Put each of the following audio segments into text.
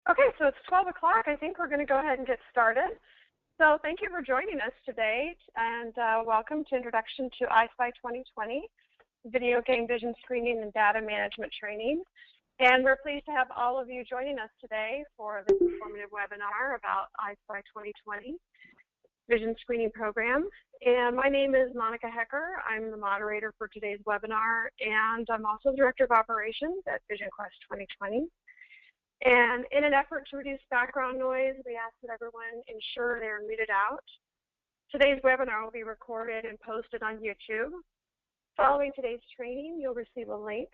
Okay, so it's 12 o'clock. I think we're going to go ahead and get started. So thank you for joining us today, and welcome to Introduction to EyeSpy 2020, Video Game Vision Screening and Data Management Training. And we're pleased to have all of you joining us today for this informative webinar about EyeSpy 2020 Vision Screening Program. And my name is Monica Hecker. I'm the moderator for today's webinar, and I'm also the Director of Operations at VisionQuest 2020. And in an effort to reduce background noise, we ask that everyone ensure they're muted out. Today's webinar will be recorded and posted on YouTube. Following today's training, you'll receive a link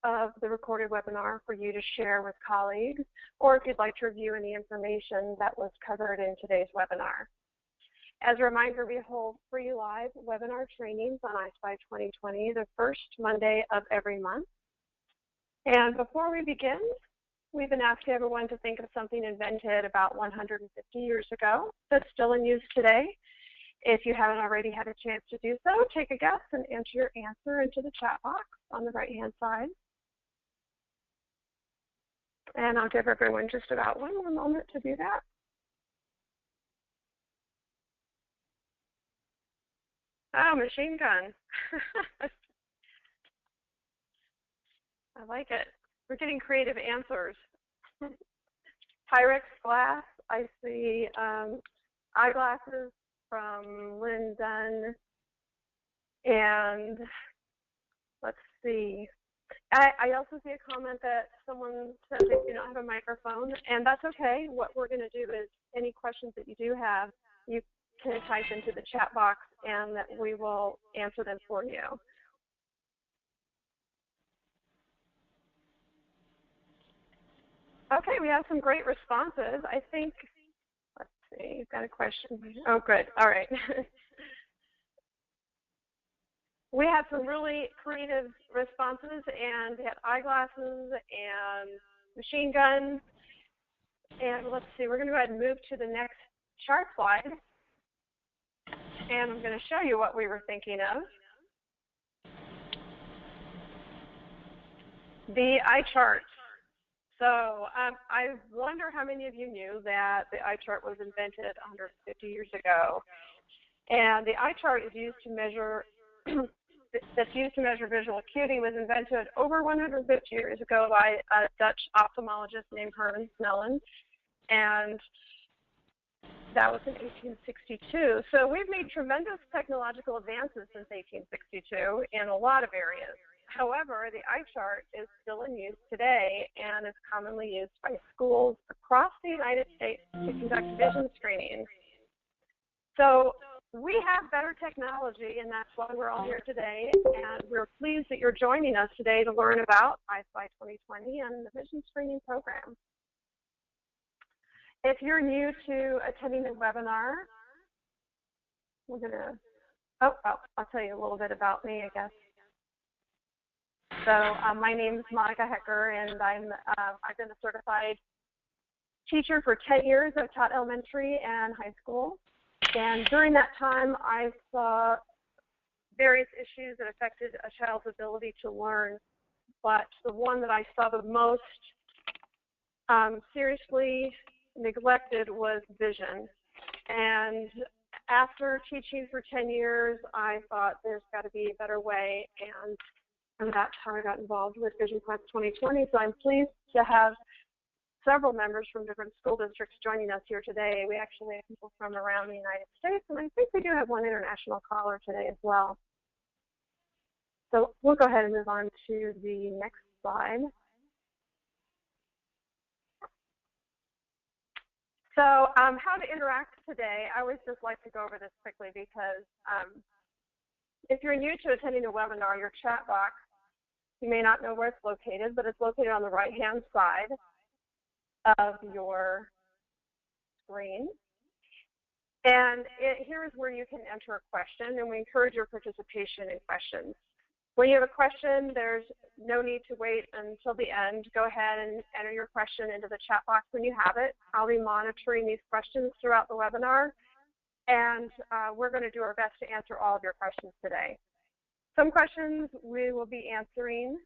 of the recorded webinar for you to share with colleagues, or if you'd like to review any information that was covered in today's webinar. As a reminder, we hold free live webinar trainings on EyeSpy 2020 the first Monday of every month. And before we begin, we've been asking everyone to think of something invented about 150 years ago that's still in use today. If you haven't already had a chance to do so, take a guess and enter your answer into the chat box on the right-hand side. And I'll give everyone just about one more moment to do that. Oh, machine gun. I like it. We're getting creative answers. Pyrex glass, I see eyeglasses from Lynn Dunn. And let's see. I also see a comment that someone said they do not have a microphone, and that's okay. What we're going to do is any questions that you do have, you can type into the chat box, and that we will answer them for you. Okay, we have some great responses. I think, let's see, you've got a question. Oh, good. All right. We had some really creative responses, and we had eyeglasses and machine guns. And let's see, we're going to go ahead and move to the next chart slide. And I'm going to show you what we were thinking of. The eye chart. So I wonder how many of you knew that the eye chart was invented 150 years ago. And the eye chart is used to measure, that's used to measure visual acuity, was invented over 150 years ago by a Dutch ophthalmologist named Herman Snellen. And that was in 1862. So we've made tremendous technological advances since 1862 in a lot of areas. However, the eye chart is still in use today and is commonly used by schools across the United States to conduct vision screening. So we have better technology, and that's why we're all here today. And we're pleased that you're joining us today to learn about EyeSpy 2020 and the vision screening program. If you're new to attending the webinar, we're going to, I'll tell you a little bit about me, I guess. So my name is Monica Hecker, and I've been a certified teacher for 10 years. I've taught elementary and high school. And during that time, I saw various issues that affected a child's ability to learn. But the one that I saw the most seriously neglected was vision. And after teaching for 10 years, I thought there's got to be a better way, and that's how I got involved with VisionQuest 2020. So I'm pleased to have several members from different school districts joining us here today. We actually have people from around the United States, and I think we do have one international caller today as well. So we'll go ahead and move on to the next slide. So how to interact today, I always just like to go over this quickly because if you're new to attending a webinar, your chat box, you may not know where it's located, but it's located on the right-hand side of your screen. And here is where you can enter a question, and we encourage your participation in questions. When you have a question, there's no need to wait until the end. Go ahead and enter your question into the chat box when you have it. I'll be monitoring these questions throughout the webinar, and we're going to do our best to answer all of your questions today. Some questions we will be answering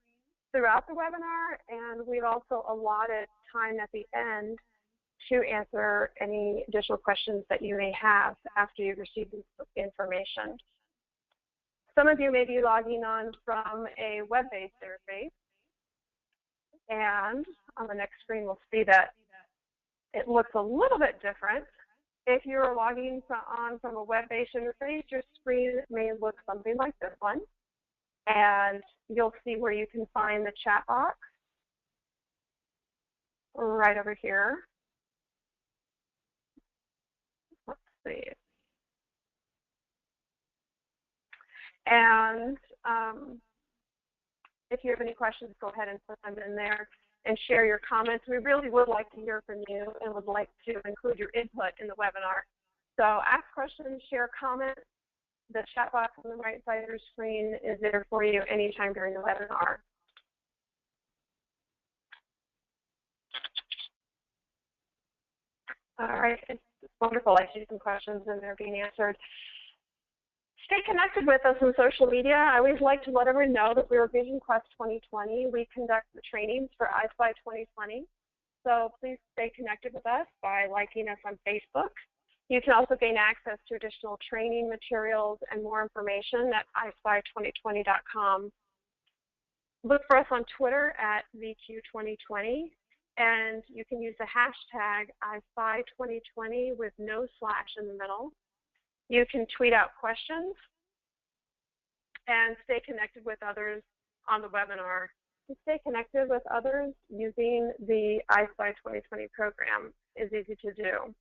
throughout the webinar, and we've also allotted time at the end to answer any additional questions that you may have after you've received this information. Some of you may be logging on from a web-based interface, and on the next screen we'll see that it looks a little bit different. If you're logging on from a web-based interface, your screen may look something like this one, and you'll see where you can find the chat box right over here. Let's see. And if you have any questions, go ahead and put them in there and share your comments. We really would like to hear from you and would like to include your input in the webinar. So ask questions, share comments. The chat box on the right side of your screen is there for you anytime during the webinar. All right, it's wonderful. I see some questions and they're being answered. Stay connected with us on social media. I always like to let everyone know that we're Vision Quest 2020. We conduct the trainings for EyeSpy 2020. So please stay connected with us by liking us on Facebook. You can also gain access to additional training materials and more information at EyeSpy2020.com. Look for us on Twitter at VQ2020, and you can use the hashtag EyeSpy2020 with no slash in the middle. You can tweet out questions and stay connected with others on the webinar. To stay connected with others using the EyeSpy 2020 program is easy to do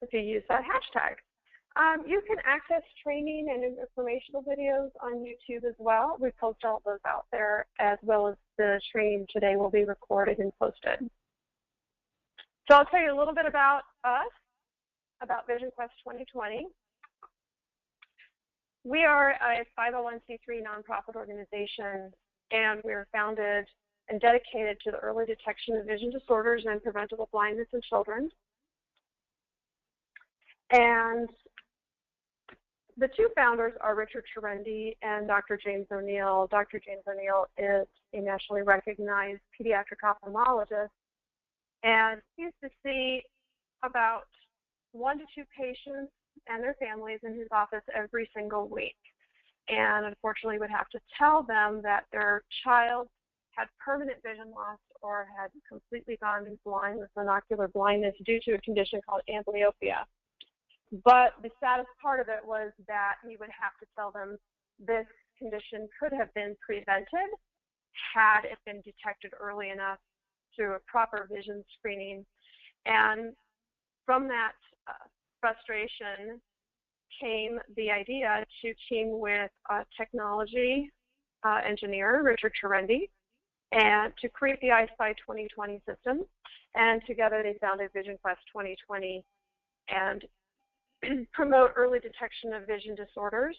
if you use that hashtag. You can access training and informational videos on YouTube as well. We post all those out there, as well as the training today will be recorded and posted. So I'll tell you a little bit about us, about Vision Quest 2020. We are a 501c3 nonprofit organization, and we are founded and dedicated to the early detection of vision disorders and preventable blindness in children. And the two founders are Richard Cherendi and Dr. James O'Neill. Dr. James O'Neill is a nationally recognized pediatric ophthalmologist, and he used to see about 1 to 2 patients and their families in his office every single week. And unfortunately would have to tell them that their child had permanent vision loss or had completely gone blind with monocular blindness due to a condition called amblyopia. But the saddest part of it was that he would have to tell them this condition could have been prevented had it been detected early enough through a proper vision screening. And from that frustration came the idea to team with a technology engineer, Richard Cherendi, and to create the EyeSpy 2020 system. And together they founded Vision Quest 2020 and promote early detection of vision disorders.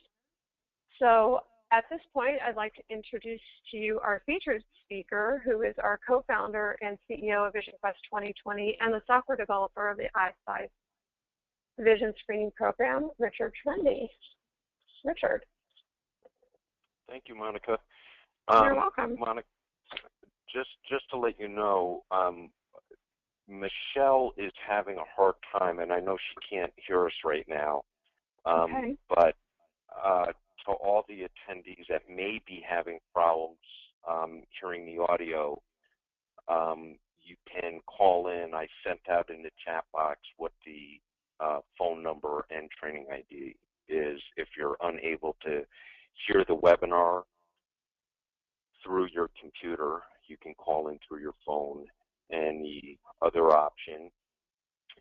So at this point, I'd like to introduce to you our featured speaker, who is our co-founder and CEO of Vision Quest 2020 and the software developer of the EyeSpy Vision Screening Program, Richard Cherendi. Richard. Thank you, Monica. You're welcome. Monica, just to let you know, Michelle is having a hard time, and I know she can't hear us right now. Okay. But to all the attendees that may be having problems hearing the audio, you can call in. I sent out in the chat box what the phone number and training ID is. If you're unable to hear the webinar through your computer, you can call in through your phone. And the other option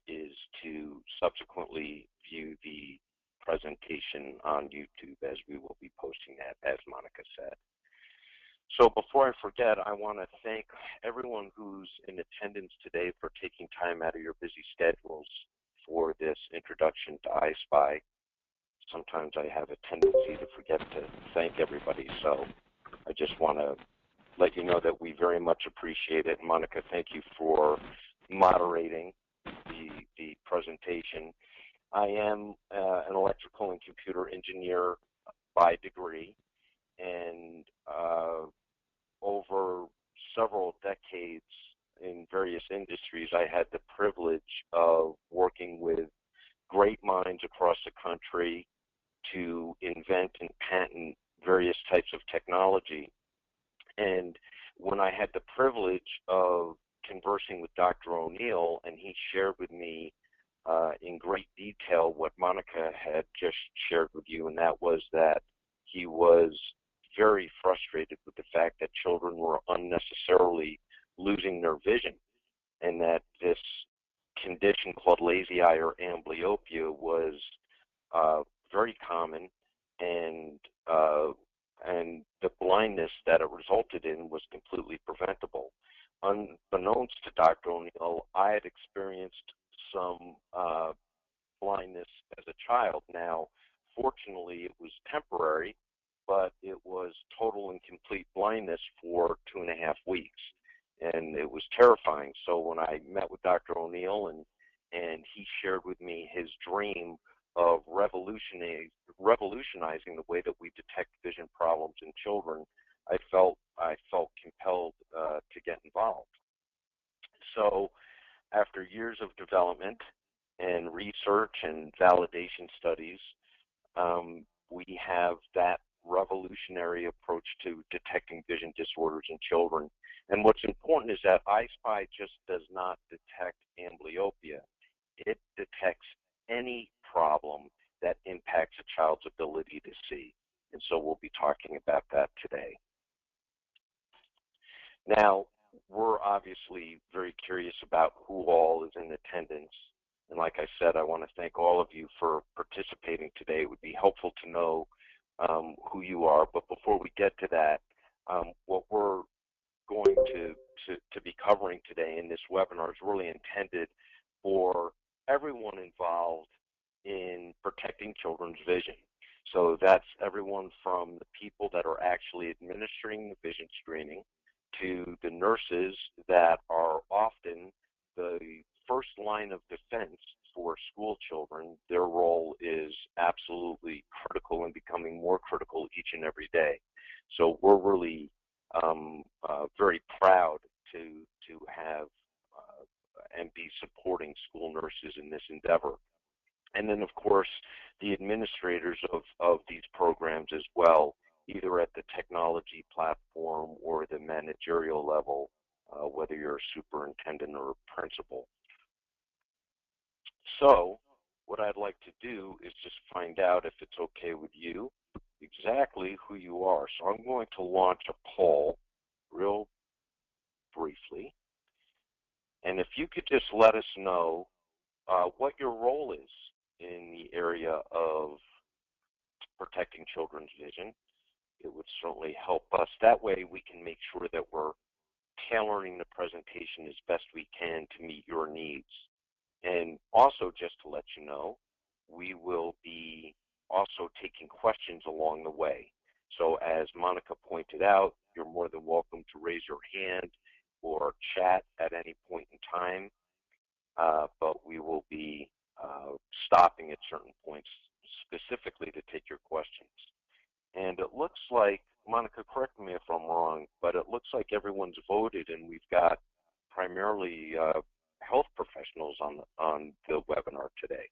is to subsequently view the presentation on YouTube, as we will be posting that, as Monica said. So before I forget, I want to thank everyone who's in attendance today for taking time out of your busy schedules for this introduction to EyeSpy. Sometimes I have a tendency to forget to thank everybody, so I just want to let you know that we very much appreciate it. Monica, thank you for moderating the presentation. I am an electrical and computer engineer by degree, and over several decades in various industries, I had the privilege of working with great minds across the country to invent and patent various types of technology. And when I had the privilege of conversing with Dr. O'Neill, and he shared with me in great detail what Monica had just shared with you, and that was that he was very frustrated with the fact that children were unnecessarily losing their vision, and that this condition called lazy eye or amblyopia was very common, and the blindness that it resulted in was completely preventable. Unbeknownst to Dr. O'Neill, I had experienced some blindness as a child. Now, fortunately, it was temporary, but it was total and complete blindness for 2.5 weeks, and it was terrifying. So when I met with Dr. O'Neill and he shared with me his dream of revolutionizing the way that we detect vision problems in children, I felt compelled to get involved. So after years of development and research and validation studies, we have that revolutionary approach to detecting vision disorders in children. And what's important is that EyeSpy just does not detect amblyopia. It detects any problem that impacts a child's ability to see. And so we'll be talking about that today. Now, we're obviously very curious about who all is in attendance. And like I said, I want to thank all of you for participating today. It would be helpful to know who you are. But before we get to that, what we're going to be covering today in this webinar is really intended for everyone involved in protecting children's vision. So that's everyone from the people that are actually administering the vision screening to the nurses that are often the first line of defense for school children. Their role is absolutely critical and becoming more critical each and every day. So we're really very proud to have and be supporting school nurses in this endeavor. And then, of course, the administrators of these programs as well, either at the technology platform or the managerial level, whether you're a superintendent or a principal. So what I'd like to do is just find out, if it's okay with you, exactly who you are. So I'm going to launch a poll real briefly. And if you could just let us know what your role is in the area of protecting children's vision, it would certainly help us. That way we can make sure that we're tailoring the presentation as best we can to meet your needs. And also, just to let you know, we will be also taking questions along the way. So as Monica pointed out, you're more than welcome to raise your hand or chat at any point in time, but we will be stopping at certain points specifically to take your questions. And it looks like, Monica, correct me if I'm wrong, but it looks like everyone's voted, and we've got primarily health professionals on the webinar today.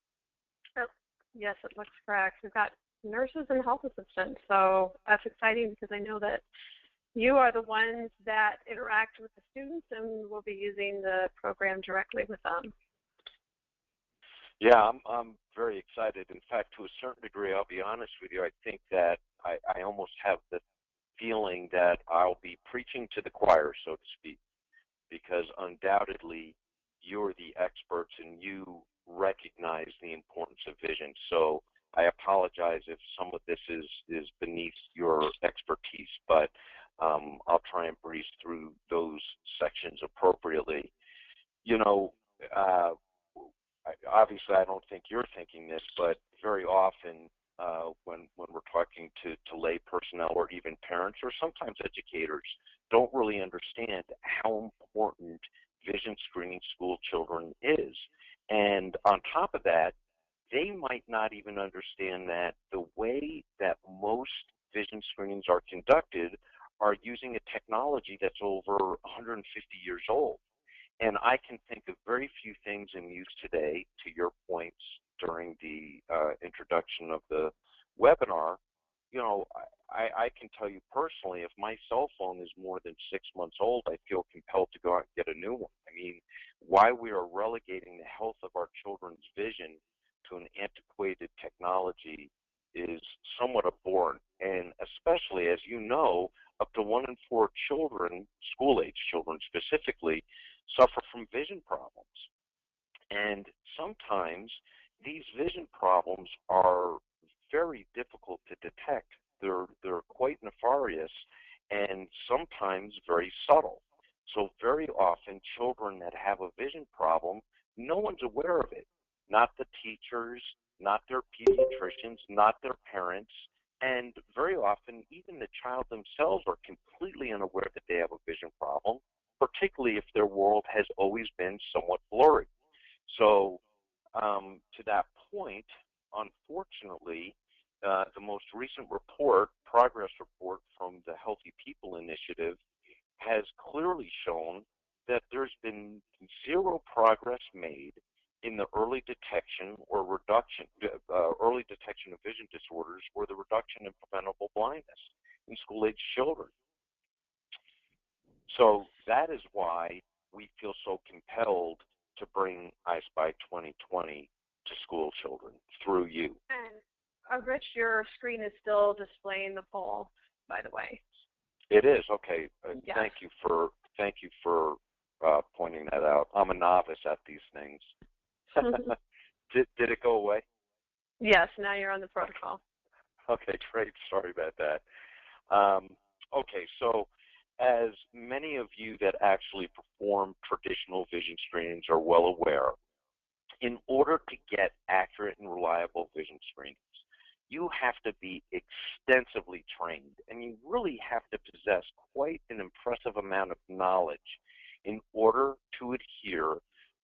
Oh, yes, it looks correct. We've got nurses and health assistants, so that's exciting because I know that you are the ones that interact with the students and will be using the program directly with them. Yeah, I'm very excited. In fact, to a certain degree, I'll be honest with you, I think that I almost have the feeling that I'll be preaching to the choir, so to speak, because undoubtedly you're the experts and you recognize the importance of vision. So I apologize if some of this is beneath your expertise, but I'll try and breeze through those sections appropriately. You know, obviously I don't think you're thinking this, but very often when we're talking to lay personnel or even parents or sometimes educators don't really understand how important vision screening school children is. And on top of that, they might not even understand that the way that most vision screenings are conducted are using a technology that's over 150 years old. And I can think of very few things in use today, to your points during the introduction of the webinar. You know, I can tell you personally, if my cell phone is more than 6 months old, I feel compelled to go out and get a new one. I mean, why we are relegating the health of our children's vision to an antiquated technology is somewhat abhorrent. And especially, as you know, up to 1 in 4 children, school-age children specifically, suffer from vision problems. And sometimes these vision problems are very difficult to detect. They're quite nefarious and sometimes very subtle. So very often children that have a vision problem, no one's aware of it. Not the teachers, not their pediatricians, not their parents, and very often even the child themselves are completely unaware that they have a vision problem, particularly if their world has always been somewhat blurry. So to that point, unfortunately, the most recent report, progress report from the Healthy People Initiative, has clearly shown that there's been zero progress made in the early detection or reduction, early detection of vision disorders or the reduction in preventable blindness in school-age children. So that is why we feel so compelled to bring EyeSpy 2020 to school children through you. And Rich, your screen is still displaying the poll, by the way. It is, okay. Yeah. Thank you for pointing that out. I'm a novice at these things. Did it go away? Yes, now you're on the protocol. Okay, great. Sorry about that. Okay, so as many of you that actually perform traditional vision screenings are well aware, in order to get accurate and reliable vision screenings, you have to be extensively trained, and you really have to possess quite an impressive amount of knowledge in order to adhere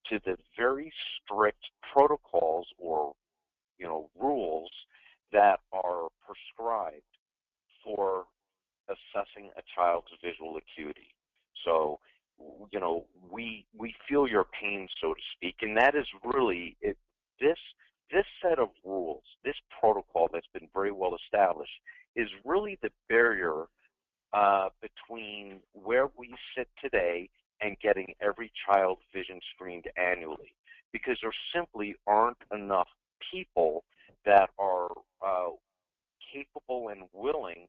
to the very strict protocols or rules that are prescribed for assessing a child's visual acuity. So, we feel your pain, so to speak, and that is really it. This set of rules, this protocol that's been very well established, is really the barrier between where we sit today and getting every child vision screened annually, because there simply aren't enough people that are capable and willing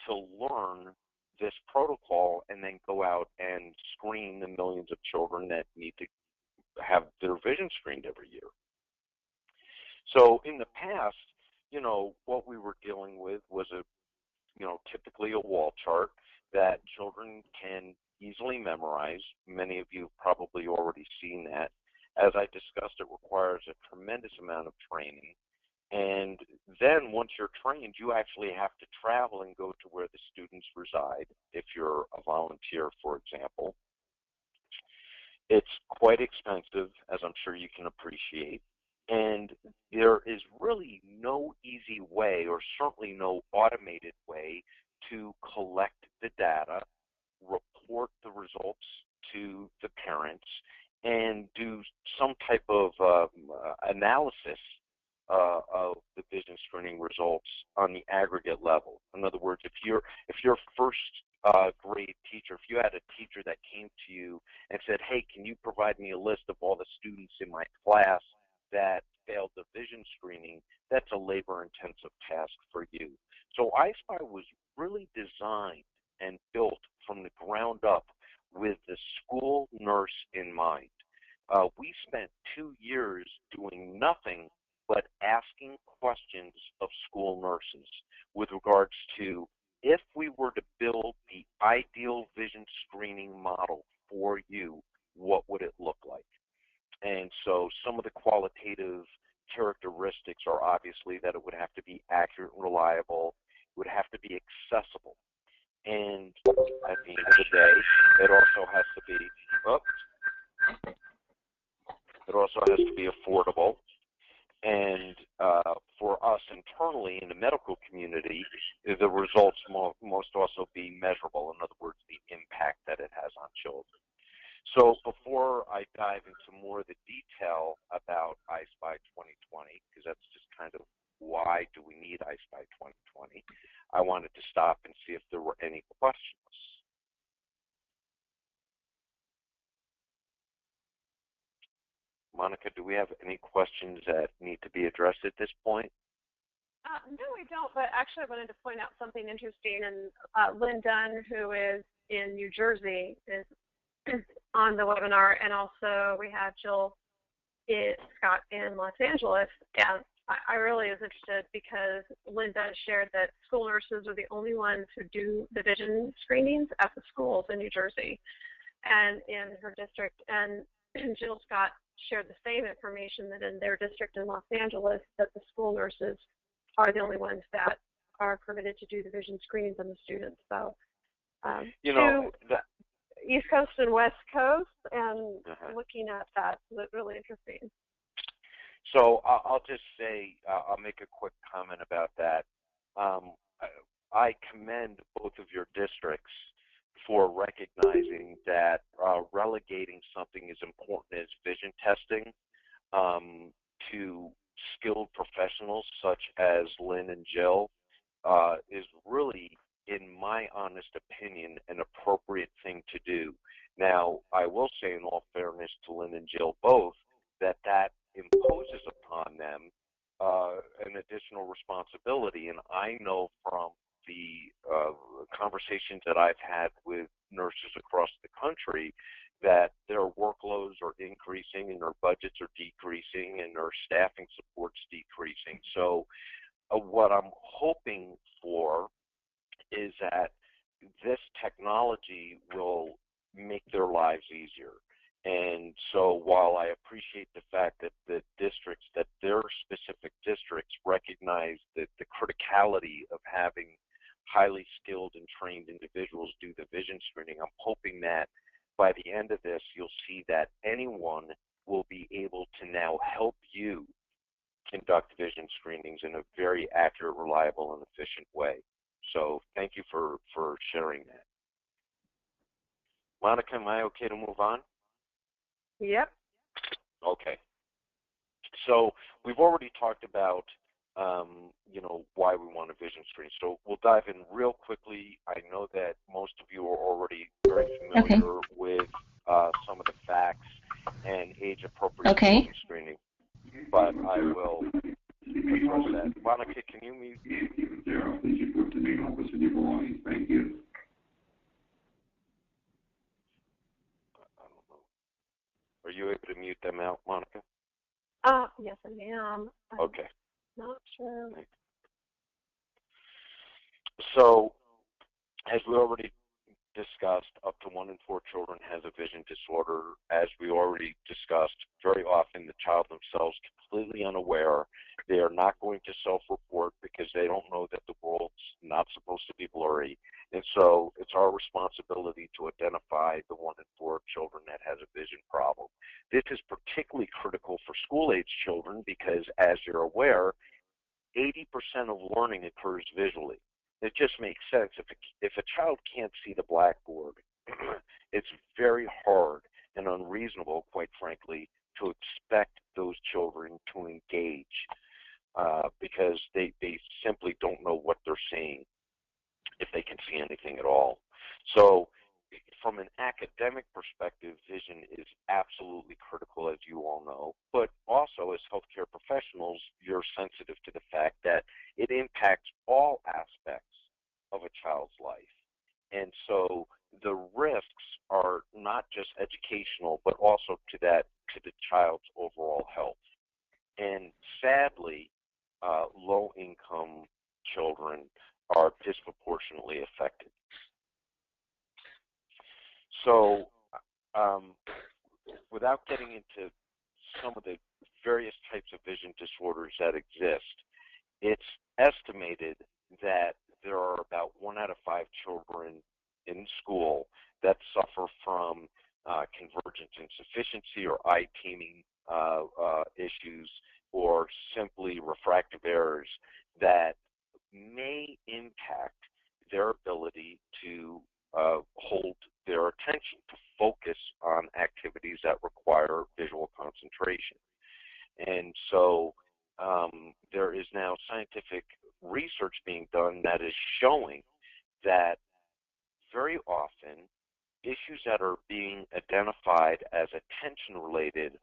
to learn this protocol and then go out and screen the millions of children that need to have their vision screened every year. So in the past, what we were dealing with was typically a wall chart that children can easily memorize. Many of you have probably already seen that. As I discussed, it requires a tremendous amount of training. And then once you're trained, you actually have to travel and go to where the students reside, if you're a volunteer, for example. It's quite expensive, as I'm sure you can appreciate. And there is really no easy way, or certainly no automated way, to collect the data, report the results to the parents, and do some type of analysis of the vision screening results on the aggregate level. In other words, if your first grade teacher, if you had a teacher that came to you and said, hey, can you provide me a list of all the students in my class that failed the vision screening, that's a labor-intensive task for you. So EyeSpy was really designed and built from the ground up with the school nurse in mind. We spent 2 years doing nothing but asking questions of school nurses with regards to, if we were to build the ideal vision screening model for you, what would it look like? And so some of the qualitative characteristics are obviously that it would have to be accurate and reliable. It would have to be accessible. And at the end of the day, it also has to be affordable. And for us internally in the medical community, the results must also be measurable. In other words, the impact that it has on children. So before I dive into more of the detail about EyeSpy 2020, because that's just kind of why do we need EyeSpy 2020, I wanted to stop and see if there were any questions. Monica, do we have any questions that need to be addressed at this point? No, we don't, but actually I wanted to point out something interesting. And Lynn Dunn, who is in New Jersey, is on the webinar, and also we have Jill Scott in Los Angeles. And I really was interested because Lynn Dunn shared that school nurses are the only ones who do the vision screenings at the schools in New Jersey and in her district. And Jill Scott shared the same information that in their district in Los Angeles, that the school nurses are the only ones that are permitted to do the vision screenings on the students. So, you know, East Coast and West Coast, and looking at that, so that's really interesting. So I'll just say, I'll make a quick comment about that. I commend both of your districts for recognizing that relegating something as important as vision testing to skilled professionals such as Lynn and Jill is really, in my honest opinion, an appropriate thing to do. Now, I will say in all fairness to Lynn and Jill both, that imposes upon them an additional responsibility. And I know from the conversations that I've had with nurses across the country that their workloads are increasing and their budgets are decreasing and their staffing support's decreasing. So what I'm hoping for is that this technology will make their lives easier. And so while I appreciate the fact that the districts, that their specific districts recognize that the criticality of having highly skilled and trained individuals do the vision screening, I'm hoping that by the end of this, you'll see that anyone will be able to now help you conduct vision screenings in a very accurate, reliable, and efficient way. So thank you for sharing that. Monica, am I okay to move on? Yep. Okay. So we've already talked about, you know, why we want a vision screen. So we'll dive in real quickly. I know that most of you are already very familiar with some of the facts and age-appropriate vision screening, but I will address that. Monica, can you mute? Please report to the main office with your belongings. Thank you. Are you able to mute them out, Monica? Yes, I am. Okay. Not sure. So, as we already discussed, up to 1 in 4 children has a vision disorder. As we already discussed, very often the child themselves completely unaware. They are not going to self-report because they don't know that the world's not supposed to be blurry. And so it's our responsibility to identify the 1 in 4 children that has a vision problem. This is particularly critical for school-age children because, as you're aware, 80% of learning occurs visually. It just makes sense. If a child can't see the blackboard, it's very hard and unreasonable, quite frankly, to expect those children to engage because they simply don't know what they're seeing, if they can see anything at all. So from an academic perspective, vision is absolutely critical, as you all know, but also as healthcare professionals, you're sensitive to the fact that it impacts all aspects of a child's life. And so the risks are not just educational, but also to the child's overall health. And sadly, low-income children are disproportionately affected. So without getting into some of the various types of vision disorders that exist, it's estimated that there are about 1 out of 5 children in school that suffer from convergence insufficiency or eye teaming issues, or simply refractive errors that may impact their ability to hold their attention, to focus on And so there is now scientific research being done that is showing that very often issues that are being identified as attention-related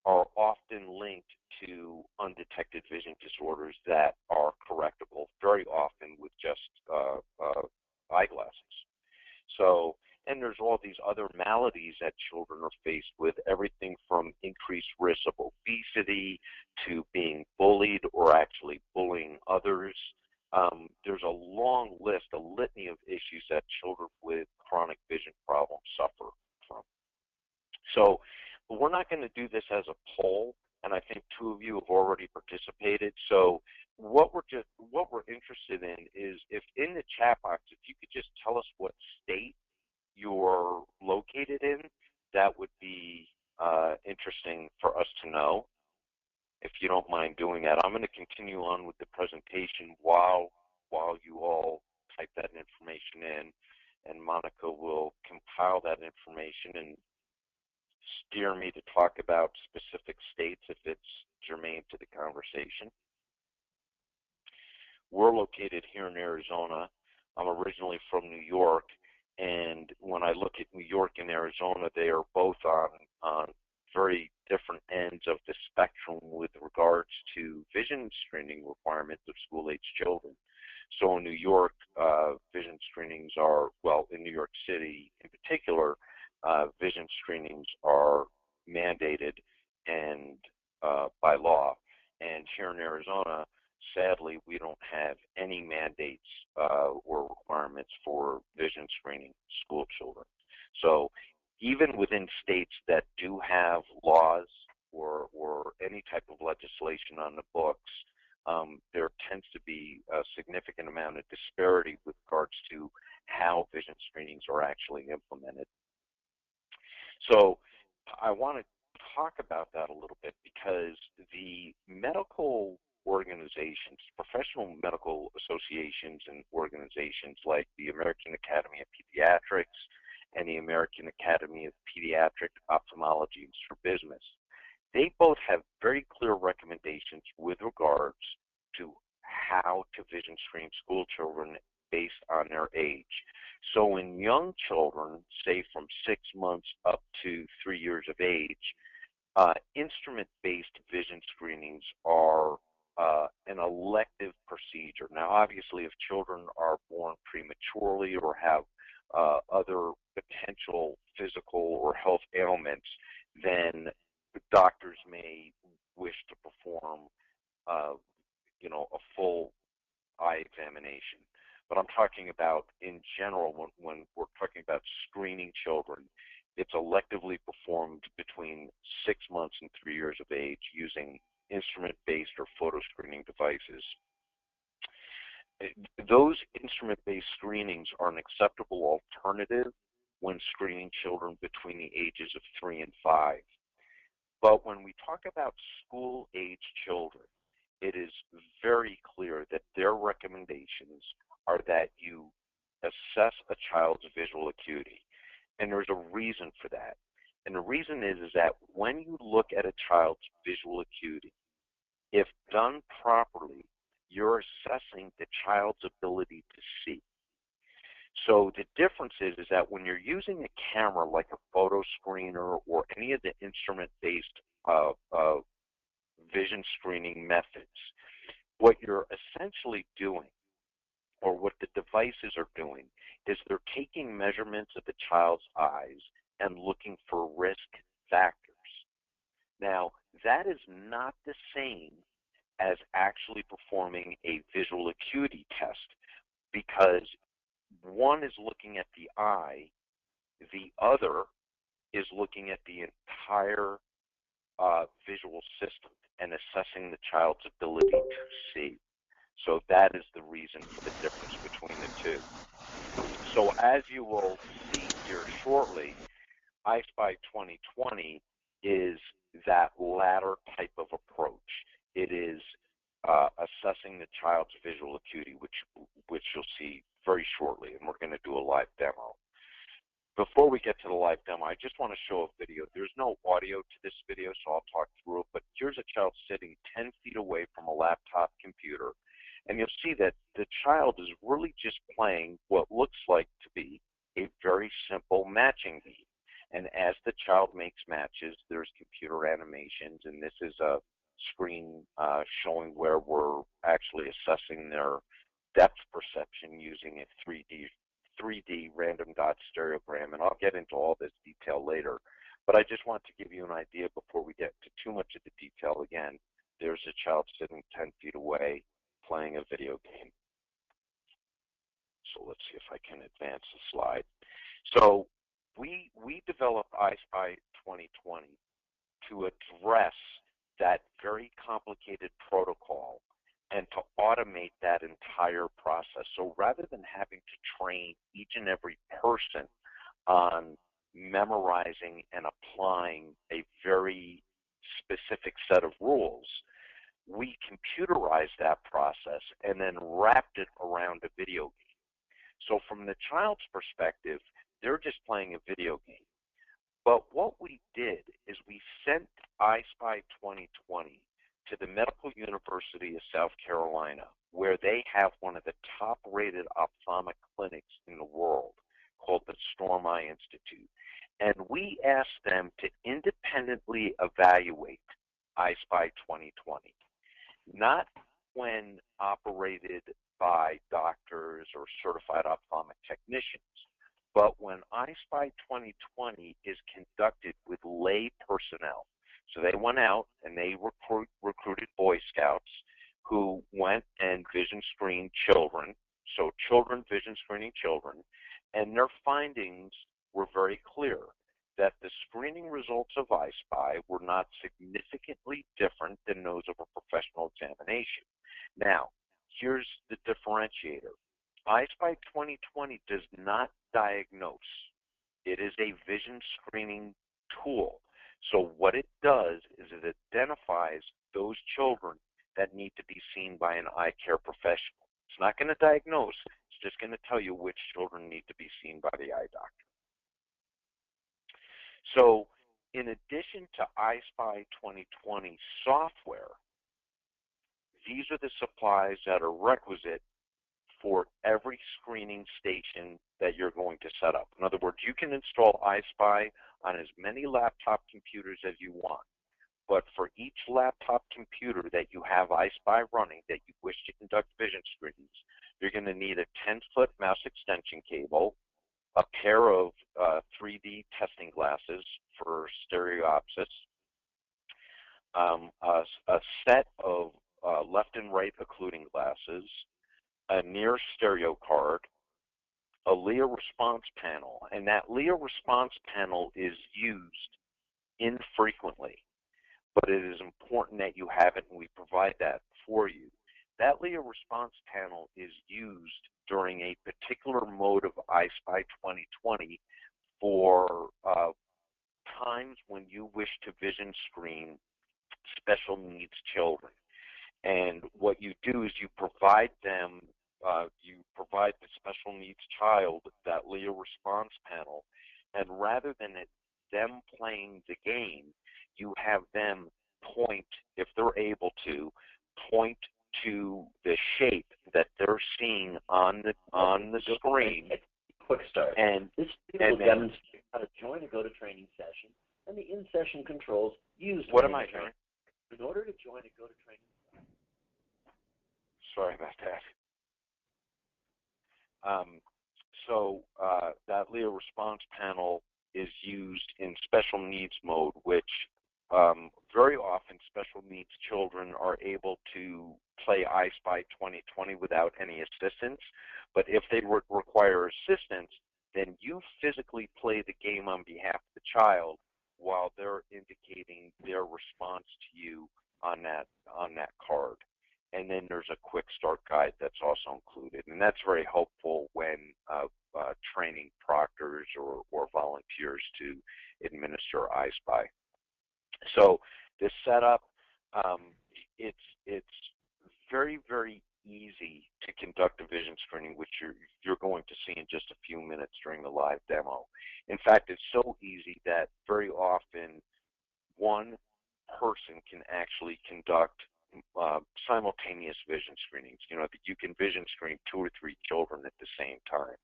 are often linked to undetected vision disorders that are correctable, very often with just eyeglasses. So, and there's all these other maladies that children are faced with, everything from increased risk of obesity to being bullied or actually bullying others. There's a long list, a litany of issues that children with chronic vision problems suffer from. So we're not going to do this as a poll, and I think two of you have already participated. So what we're interested in is, if in the chat box, if you could just tell us what state you're located in, that would be interesting for us to know, if you don't mind doing that. I'm going to continue on with the presentation while you all type that information in, and Monica will compile that information and steer me to talk about specific states if it's germane to the conversation. We're located here in Arizona. I'm originally from New York, and when I look at New York and Arizona, they are both on very different ends of the spectrum with regards to vision screening requirements of school-age children. So in New York, vision screenings are, well, in New York City in particular, vision screenings are mandated and by law. And here in Arizona, sadly, we don't have any mandates or requirements for vision screening school children. So even within states that do have laws or any type of legislation on the books, there tends to be a significant amount of disparity with regards to how vision screenings are actually implemented. So I want to talk about that a little bit, because the medical organizations, professional medical associations and organizations like the American Academy of Pediatrics and the American Academy of Pediatric Ophthalmology and Strabismus, they both have very clear recommendations with regards to how to vision screen school children based on their age. So in young children, say from 6 months up to 3 years of age, instrument-based vision screenings are an elective procedure. Now, obviously, if children are born prematurely or have other potential physical or health ailments, then doctors may wish to perform, a full eye examination. But I'm talking about, in general, when we're talking about screening children, it's electively performed between 6 months and 3 years of age using instrument-based or photo screening devices. Those instrument-based screenings are an acceptable alternative when screening children between the ages of 3 and 5. But when we talk about school-age children, it is very clear that their recommendations are that you assess a child's visual acuity. And there's a reason for that. And the reason is that when you look at a child's visual acuity, if done properly, you're assessing the child's ability to see. So the difference is that when you're using a camera like a photo screener or any of the instrument-based vision screening methods, what you're essentially doing, or what the devices are doing, is they're taking measurements of the child's eyes and looking for risk factors. Now, that is not the same as actually performing a visual acuity test, because one is looking at the eye, the other is looking at the entire visual system and assessing the child's ability to see. So that is the reason for the difference between the two. So as you will see here shortly, EyeSpy 2020 is that latter type of approach. It is assessing the child's visual acuity, which you'll see very shortly, and we're going to do a live demo. Before we get to the live demo, I just want to show a video. There's no audio to this video, so I'll talk through it, but here's here's a child sitting 10 feet away from a laptop computer, and you'll see that the child is really just playing what looks like to be a very simple matching game. And as the child makes matches, there's computer animations, and this is a screen showing where we're actually assessing their depth perception using a 3D random dot stereogram, and I'll get into all this detail later. But I just want to give you an idea before we get to too much of the detail. Again, there's a child sitting 10 feet away playing a video game. So let's see if I can advance the slide. So we developed EyeSpy 2020 to address that very complicated protocol and to automate that entire process. So rather than having to train each and every person on memorizing and applying a very specific set of rules, we computerized that process and then wrapped it around a video game. So from the child's perspective, they're just playing a video game. But what we did is we sent EyeSpy 2020 to the Medical University of South Carolina, where they have one of the top-rated ophthalmic clinics in the world called the Storm Eye Institute. And we asked them to independently evaluate EyeSpy 2020, not when operated by doctors or certified ophthalmic technicians, but when EyeSpy 2020 is conducted with lay personnel. So they went out and they recruited Boy Scouts who went and vision screened children, so children vision screening children, and their findings were very clear that the screening results of EyeSpy were not significantly different than those of a professional examination. Now, here's the differentiator. EyeSpy 2020 does not diagnose. It is a vision screening tool. So what it does is it identifies those children that need to be seen by an eye care professional. It's not going to diagnose. It's just going to tell you which children need to be seen by the eye doctor. So in addition to EyeSpy 2020 software, these are the supplies that are requisite for every screening station that you're going to set up. In other words, you can install EyeSpy on as many laptop computers as you want, but for each laptop computer that you have EyeSpy running that you wish to conduct vision screenings, you're going to need a 10-foot mouse extension cable, a pair of 3D testing glasses for stereopsis, a set of left and right occluding glasses, a near stereo card, a Lear response panel, and that Lear response panel is used infrequently, but it is important that you have it, and we provide that for you. That Lear response panel is used during a particular mode of EyeSpy 2020 for times when you wish to vision screen special needs children. And what you do is you provide them, you provide the special needs child that Lear response panel, and rather than them playing the game, you have them point, if they're able to, point to the shape that they're seeing on the screen. Quick start. And this will demonstrate how to join a go-to-training session and the in-session controls used. What am I hearing? In order to join a go-to-training session. Sorry about that. That Lear response panel is used in special needs mode, which very often special needs children are able to play EyeSpy 2020 without any assistance. But if they require assistance, then you physically play the game on behalf of the child while they're indicating their response to you on that card. And then there's a quick start guide that's also included, and that's very helpful when training proctors or volunteers to administer EyeSpy. So this setup, it's very, very easy to conduct a vision screening, which you're going to see in just a few minutes during the live demo. In fact, it's so easy that very often, one, person can actually conduct simultaneous vision screenings. You know, that you can vision screen 2 or 3 children at the same time.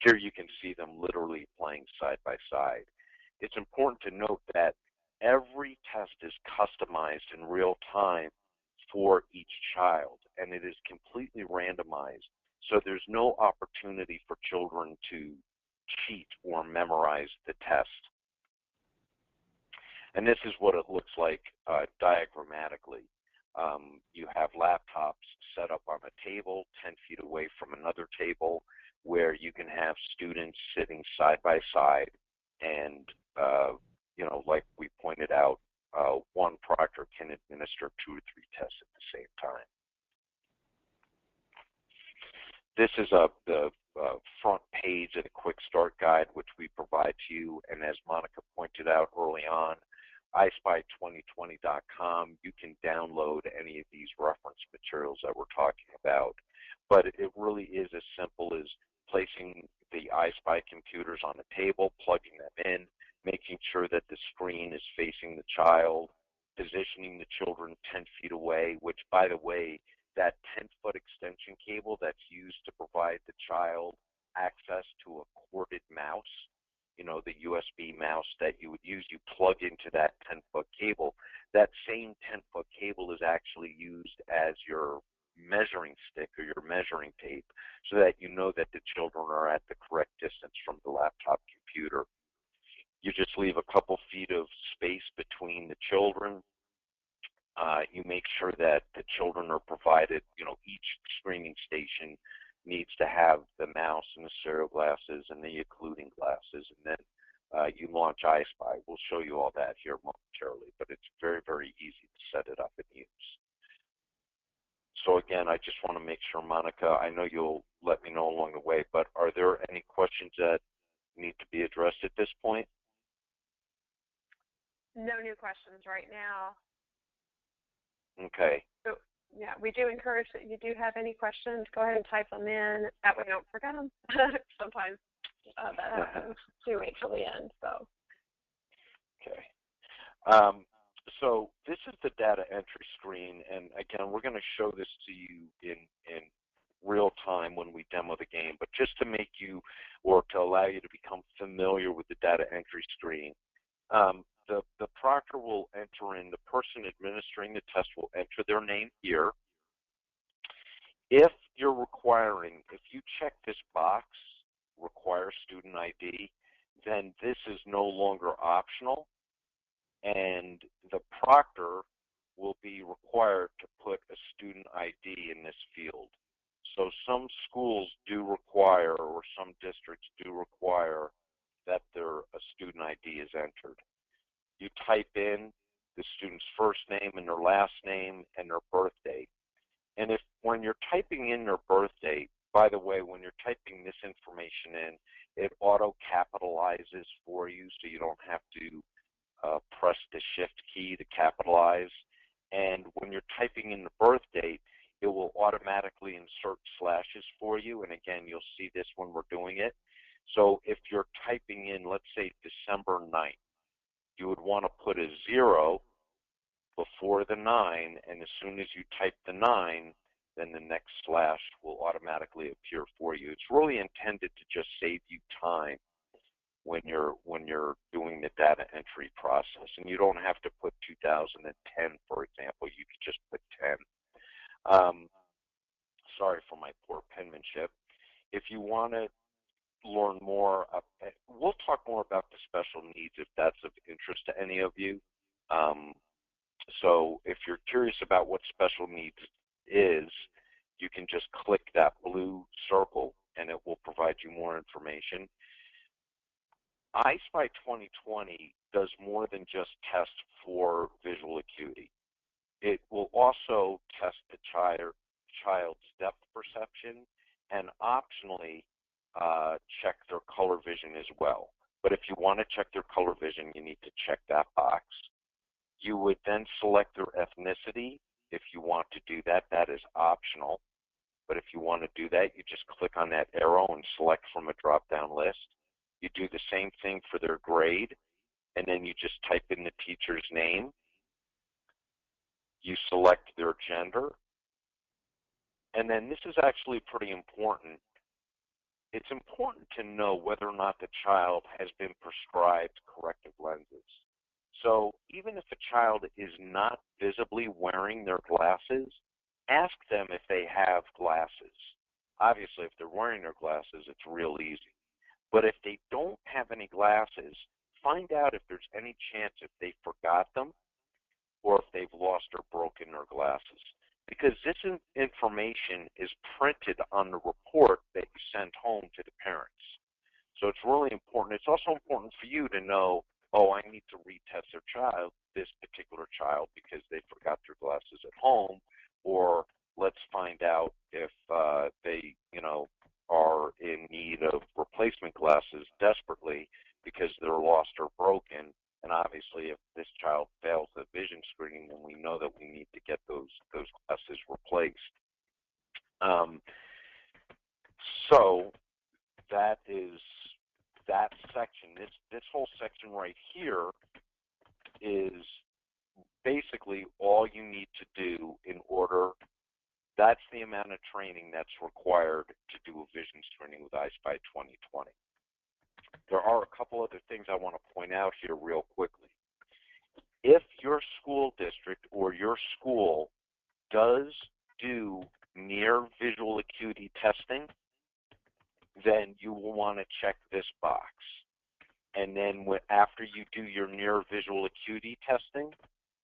Here you can see them literally playing side by side. It's important to note that every test is customized in real time for each child, and it is completely randomized. So there's no opportunity for children to cheat or memorize the test. And this is what it looks like diagrammatically. You have laptops set up on a table 10 feet away from another table where you can have students sitting side by side, and you know, like we pointed out, one proctor can administer 2 or 3 tests at the same time. This is the front page of the Quick Start Guide, which we provide to you, and as Monica pointed out early on, EyeSpy2020.com, you can download any of these reference materials that we're talking about. But it really is as simple as placing the EyeSpy computers on a table, plugging them in, making sure that the screen is facing the child, positioning the children 10 feet away, which, by the way, that 10-foot extension cable that's used to provide the child access to a corded mouse, you know, the USB mouse that you would use, you plug into that 10-foot cable. That same 10-foot cable is actually used as your measuring stick or your measuring tape, so that you know that the children are at the correct distance from the laptop computer. You just leave a couple feet of space between the children. You make sure that the children are provided, you know, each screening station needs to have the mouse and the stereo glasses and the occluding glasses, and then you launch EyeSpy. We'll show you all that here momentarily, but it's very, very easy to set it up and use. So again, I just want to make sure, Monica, I know you'll let me know along the way, but are there any questions that need to be addressed at this point? No new questions right now. Okay. So, yeah, we do encourage that you do have any questions, go ahead and type them in. That way we don't forget them. Sometimes that happens. So wait till the end. So. Okay. So this is the data entry screen, and again, we're going to show this to you in real time when we demo the game, but just to make you, or to allow you to become familiar with the data entry screen, the proctor will enter in, the person administering the test will enter their name here. If you're requiring, if you check this box, require student ID, then this is no longer optional, and the proctor will be required to put a student ID in this field. So some schools do require, or some districts do require, that a student ID is entered. You type in the student's first name and their last name and their birth date. And if when you're typing in their birth date, by the way, when you're typing this information in, it auto-capitalizes for you, so you don't have to press the Shift key to capitalize. And when you're typing in the birth date, it will automatically insert slashes for you. And again, you'll see this when we're doing it. So if you're typing in, let's say, December 9th, you would want to put a 0 before the 9, and as soon as you type the 9, then the next slash will automatically appear for you. It's really intended to just save you time when you're doing the data entry process. And you don't have to put 2010, for example. You could just put 10. Sorry for my poor penmanship. If you want to learn more, we'll talk more about the special needs if that's of interest to any of you. So if you're curious about what special needs is, you can just click that blue circle and it will provide you more information. EyeSpy 2020 does more than just test for visual acuity. It will also test the child's depth perception and optionally check their color vision as well. But if you want to check their color vision, you need to check that box. You would then select their ethnicity. If you want to do that, that is optional. But if you want to do that, you just click on that arrow and select from a drop-down list. You do the same thing for their grade, and then you just type in the teacher's name, You select their gender, and then this is actually pretty important. It's important to know whether or not the child has been prescribed corrective lenses. So even if a child is not visibly wearing their glasses, ask them if they have glasses. Obviously, if they're wearing their glasses, it's real easy. But if they don't have any glasses, find out if there's any chance if they forgot them or if they've lost or broken their glasses. Because this information is printed on the report that you send home to the parents. So it's really important. It's also important for you to know, oh, I need to retest their child, this particular child, because they forgot their glasses at home, or let's find out if they, are in need of replacement glasses desperately because they're lost or broken. And obviously, if this child fails the vision screening, then we know that we need to get those glasses replaced. So that is that section. This whole section right here is basically all you need to do in order. That's the amount of training that's required to do a vision screening with EyeSpy 2020. There are a couple other things I want to point out here real quickly. If your school district or your school does do near visual acuity testing, then you will want to check this box. And then after you do your near visual acuity testing,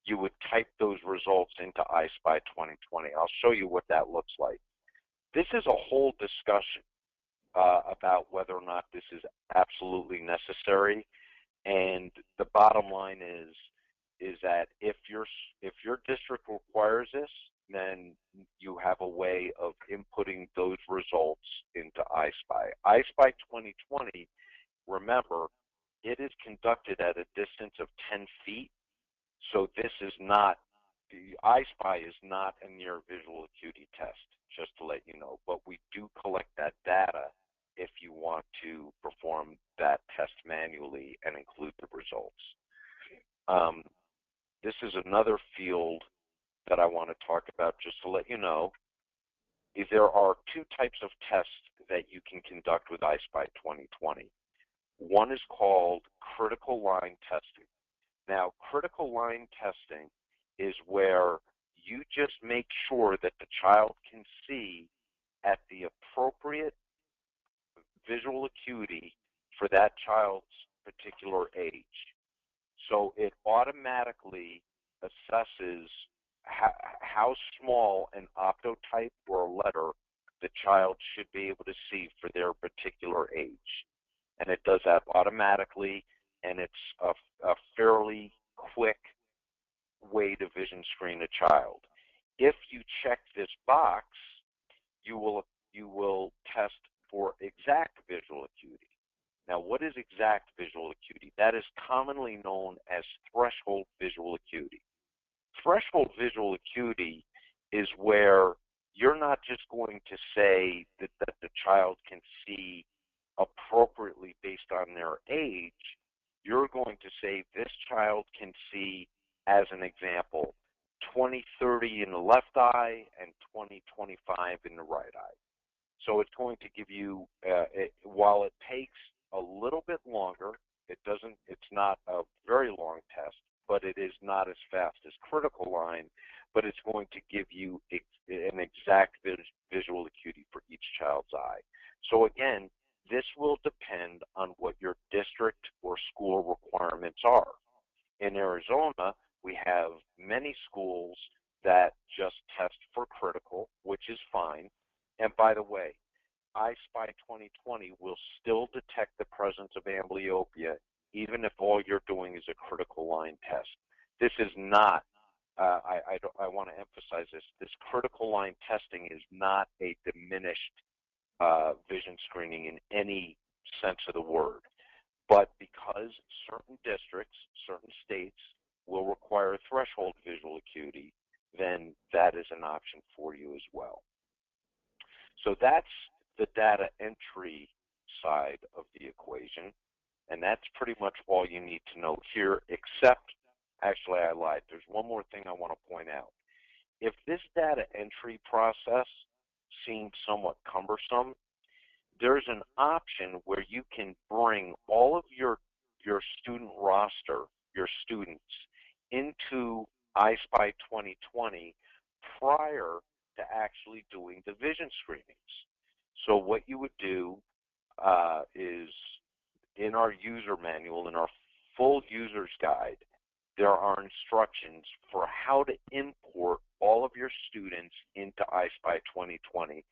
you would type those results into EyeSpy 2020. I'll show you what that looks like. This is a whole discussion about whether or not this is absolutely necessary. And the bottom line is that if your district requires this, then you have a way of inputting those results into EyeSpy. EyeSpy 2020, remember, it is conducted at a distance of 10 feet. So this is not, the EyeSpy is not a near visual acuity test, just to let you know. But we do collect that data if you want to perform that test manually and include the results. This is another field that I want to talk about, just to let you know. There are two types of tests that you can conduct with EyeSpy 2020. One is called critical line testing. Now, critical line testing is where you just make sure that the child can see at the appropriate visual acuity for that child's particular age. So it automatically assesses how small an optotype or a letter the child should be able to see for their particular age. And it does that automatically, and it's a fairly quick way to vision screen a child. If you check this box, you will test for exact visual acuity. Now, what is exact visual acuity? That is commonly known as threshold visual acuity. Threshold visual acuity is where you're not just going to say that the child can see appropriately based on their age. You're going to say this child can see, as an example, 20/30 in the left eye and 20/25 in the right eye. So it's going to give you, while it takes a little bit longer, it's not a very long test, but it is not as fast as critical line, but it's going to give you an exact visual acuity for each child's eye. So again, this will depend on what your district or school requirements are. In Arizona, we have many schools that just test for critical, which is fine. And by the way, EyeSpy 2020 will still detect the presence of amblyopia even if all you're doing is a critical line test. This is not, I want to emphasize this, this critical line testing is not a diminished vision screening in any sense of the word. But because certain districts, certain states will require threshold visual acuity, then that is an option for you as well. So that's the data entry side of the equation, and that's pretty much all you need to know here, except, actually I lied, there's one more thing I want to point out. if this data entry process seems somewhat cumbersome, there's an option where you can bring all of your student roster, your students, into EyeSpy 2020 prior to actually doing the vision screenings. So what you would do is, in our user manual, in our full user's guide, there are instructions for how to import all of your students into EyeSpy 2020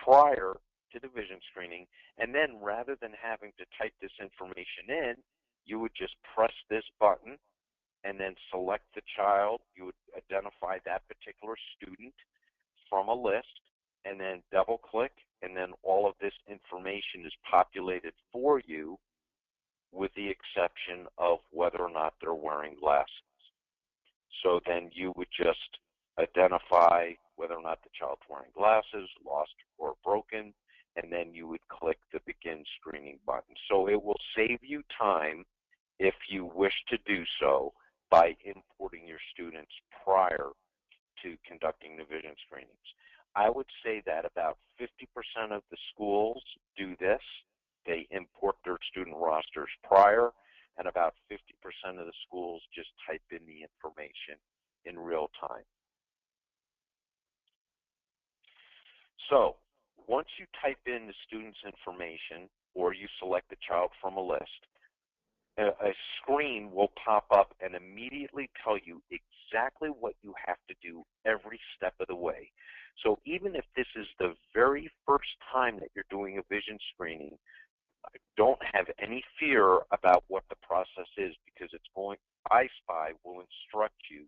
prior to the vision screening. And then rather than having to type this information in, you would just press this button and then select the child. You would identify that particular student from a list and then double click, and then all of this information is populated for you, with the exception of whether or not they're wearing glasses. So then you would just identify whether or not the child's wearing glasses, lost or broken, and then you would click the Begin Screening button. So it will save you time, if you wish to do so, by importing your students prior to conducting the vision screenings. I would say that about 50% of the schools do this. They import their student rosters prior, and about 50% of the schools just type in the information in real time. So once you type in the student's information or you select the child from a list, a screen will pop up and immediately tell you exactly what you have to do every step of the way. So even if this is the very first time that you're doing a vision screening, don't have any fear about what the process is, because EyeSpy will instruct you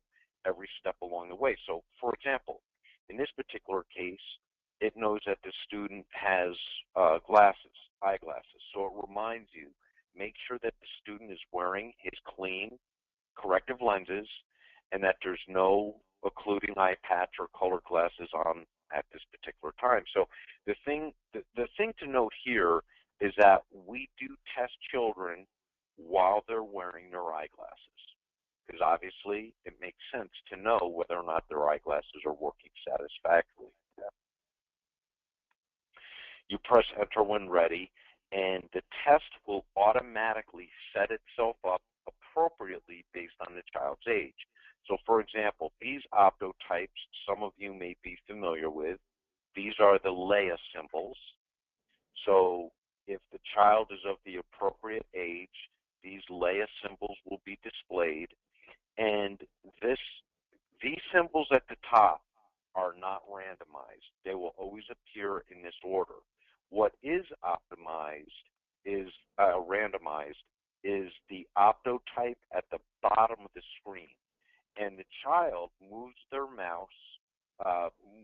every step along the way. So for example, in this particular case, it knows that the student has glasses, eyeglasses. So it reminds you, make sure that the student is wearing his clean corrective lenses and that there's no occluding eye patch or colored glasses on at this particular time. So the thing to note here is that we do test children while they're wearing their eyeglasses, because obviously it makes sense to know whether or not their eyeglasses are working satisfactorily. You press enter when ready, and the test will automatically set itself up appropriately based on the child's age. So for example, these optotypes, some of you may be familiar with, these are the Leia symbols. So if the child is of the appropriate age, these Leia symbols will be displayed, and these symbols at the top are not randomized. They will always appear in this order. What is randomized is the optotype at the bottom of the screen, and the child moves their mouse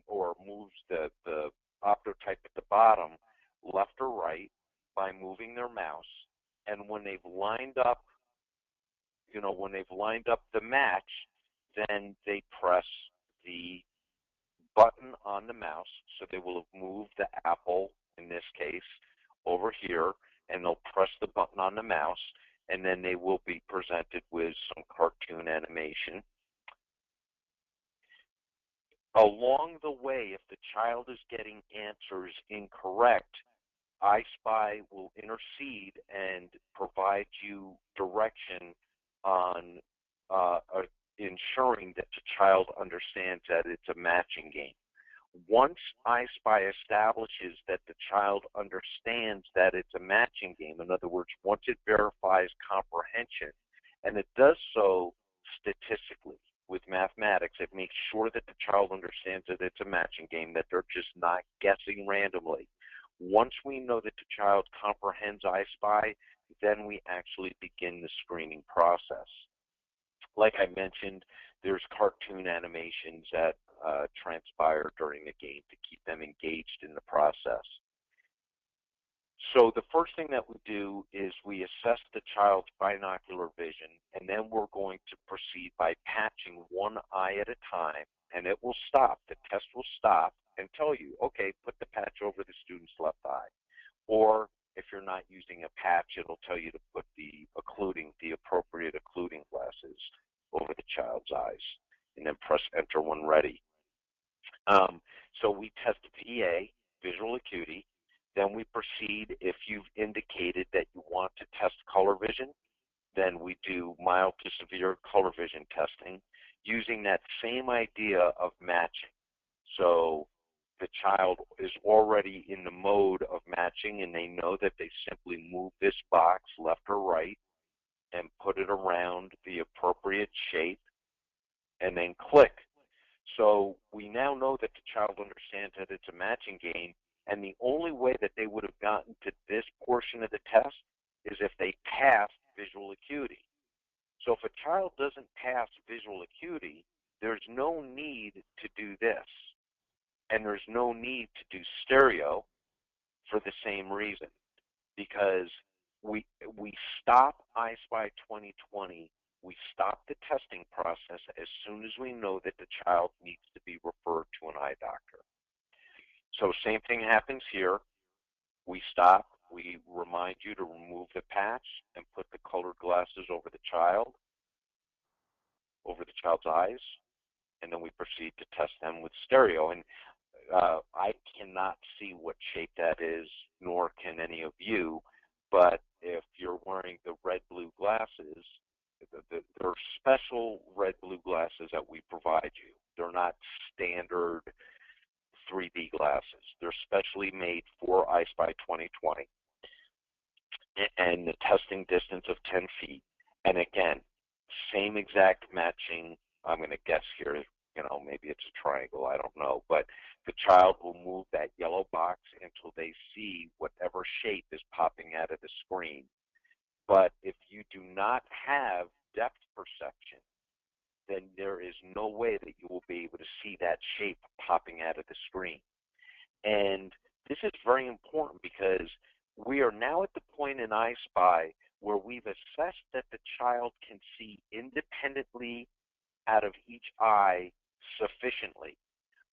or moves the optotype at the bottom left or right by moving their mouse, and when they've lined up the match, then they press the button on the mouse. So they will have moved the apple, in this case, over here, and they'll press the button on the mouse, and then they will be presented with some cartoon animation. Along the way, if the child is getting answers incorrect, EyeSpy will intercede and provide you direction on ensuring that the child understands that it's a matching game. Once EyeSpy establishes that the child understands that it's a matching game, in other words, once it verifies comprehension, and it does so statistically with mathematics, it makes sure that the child understands that it's a matching game, that they're just not guessing randomly. Once we know that the child comprehends EyeSpy, then we actually begin the screening process. Like I mentioned, there's cartoon animations that transpire during the game to keep them engaged in the process. So the first thing that we do is we assess the child's binocular vision, and then we're going to proceed by patching one eye at a time, and it will stop. The test will stop and tell you, okay, put the patch over the student's left eye. Or if you're not using a patch, it'll tell you to put the appropriate occluding glasses over the child's eyes, and then press enter when ready. So we test VA, visual acuity. Then we proceed, if you've indicated that you want to test color vision, then we do mild to severe color vision testing using that same idea of matching. So the child is already in the mode of matching, and they know that they simply move this box left or right and put it around the appropriate shape and then click. So we now know that the child understands that it's a matching game, and the only way that they would have gotten to this portion of the test is if they passed visual acuity. So if a child doesn't pass visual acuity, there's no need to do this. And there's no need to do stereo for the same reason, because we stop EyeSpy 2020, we stop the testing process as soon as we know that the child needs to be referred to an eye doctor. So same thing happens here. We stop, we remind you to remove the patch and put the colored glasses over the child's eyes, and then we proceed to test them with stereo. And I cannot see what shape that is, nor can any of you, but if you're wearing the red-blue glasses, there are special red-blue glasses that we provide you. They're not standard 3D glasses. They're specially made for EyeSpy 2020, and the testing distance of 10 feet. And again, same exact matching. I'm going to guess here, maybe it's a triangle, I don't know, but the child will move that yellow box until they see whatever shape is popping out of the screen. But if you do not have depth perception, then there is no way that you will be able to see that shape popping out of the screen. And this is very important because we are now at the point in EyeSpy where we've assessed that the child can see independently out of each eye sufficiently.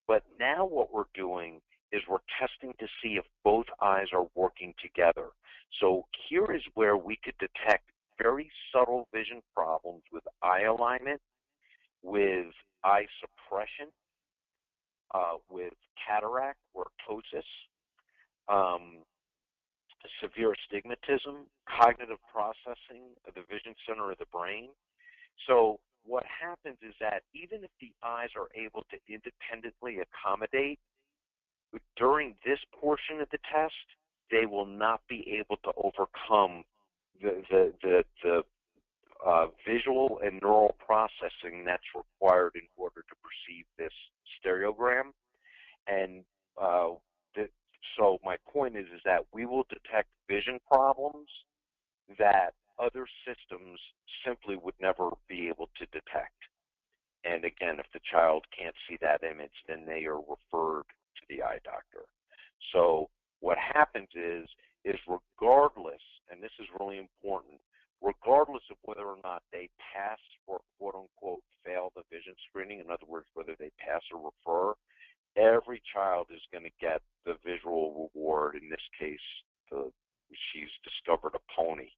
But now what we're doing is we're testing to see if both eyes are working together. So here is where we could detect very subtle vision problems with eye alignment, with eye suppression, with cataract or ptosis, severe astigmatism, cognitive processing of the vision center of the brain. So what happens is that even if the eyes are able to independently accommodate, during this portion of the test, they will not be able to overcome the visual and neural processing that's required in order to perceive this stereogram. And so my point is that we will detect vision problems that other systems simply would never be able to detect. And again, if the child can't see that image, then they are referred to the eye doctor. So what happens is regardless, and this is really important, regardless of whether or not they pass or quote-unquote fail the vision screening, in other words, whether they pass or refer, every child is going to get the visual reward. In this case, she's discovered a pony.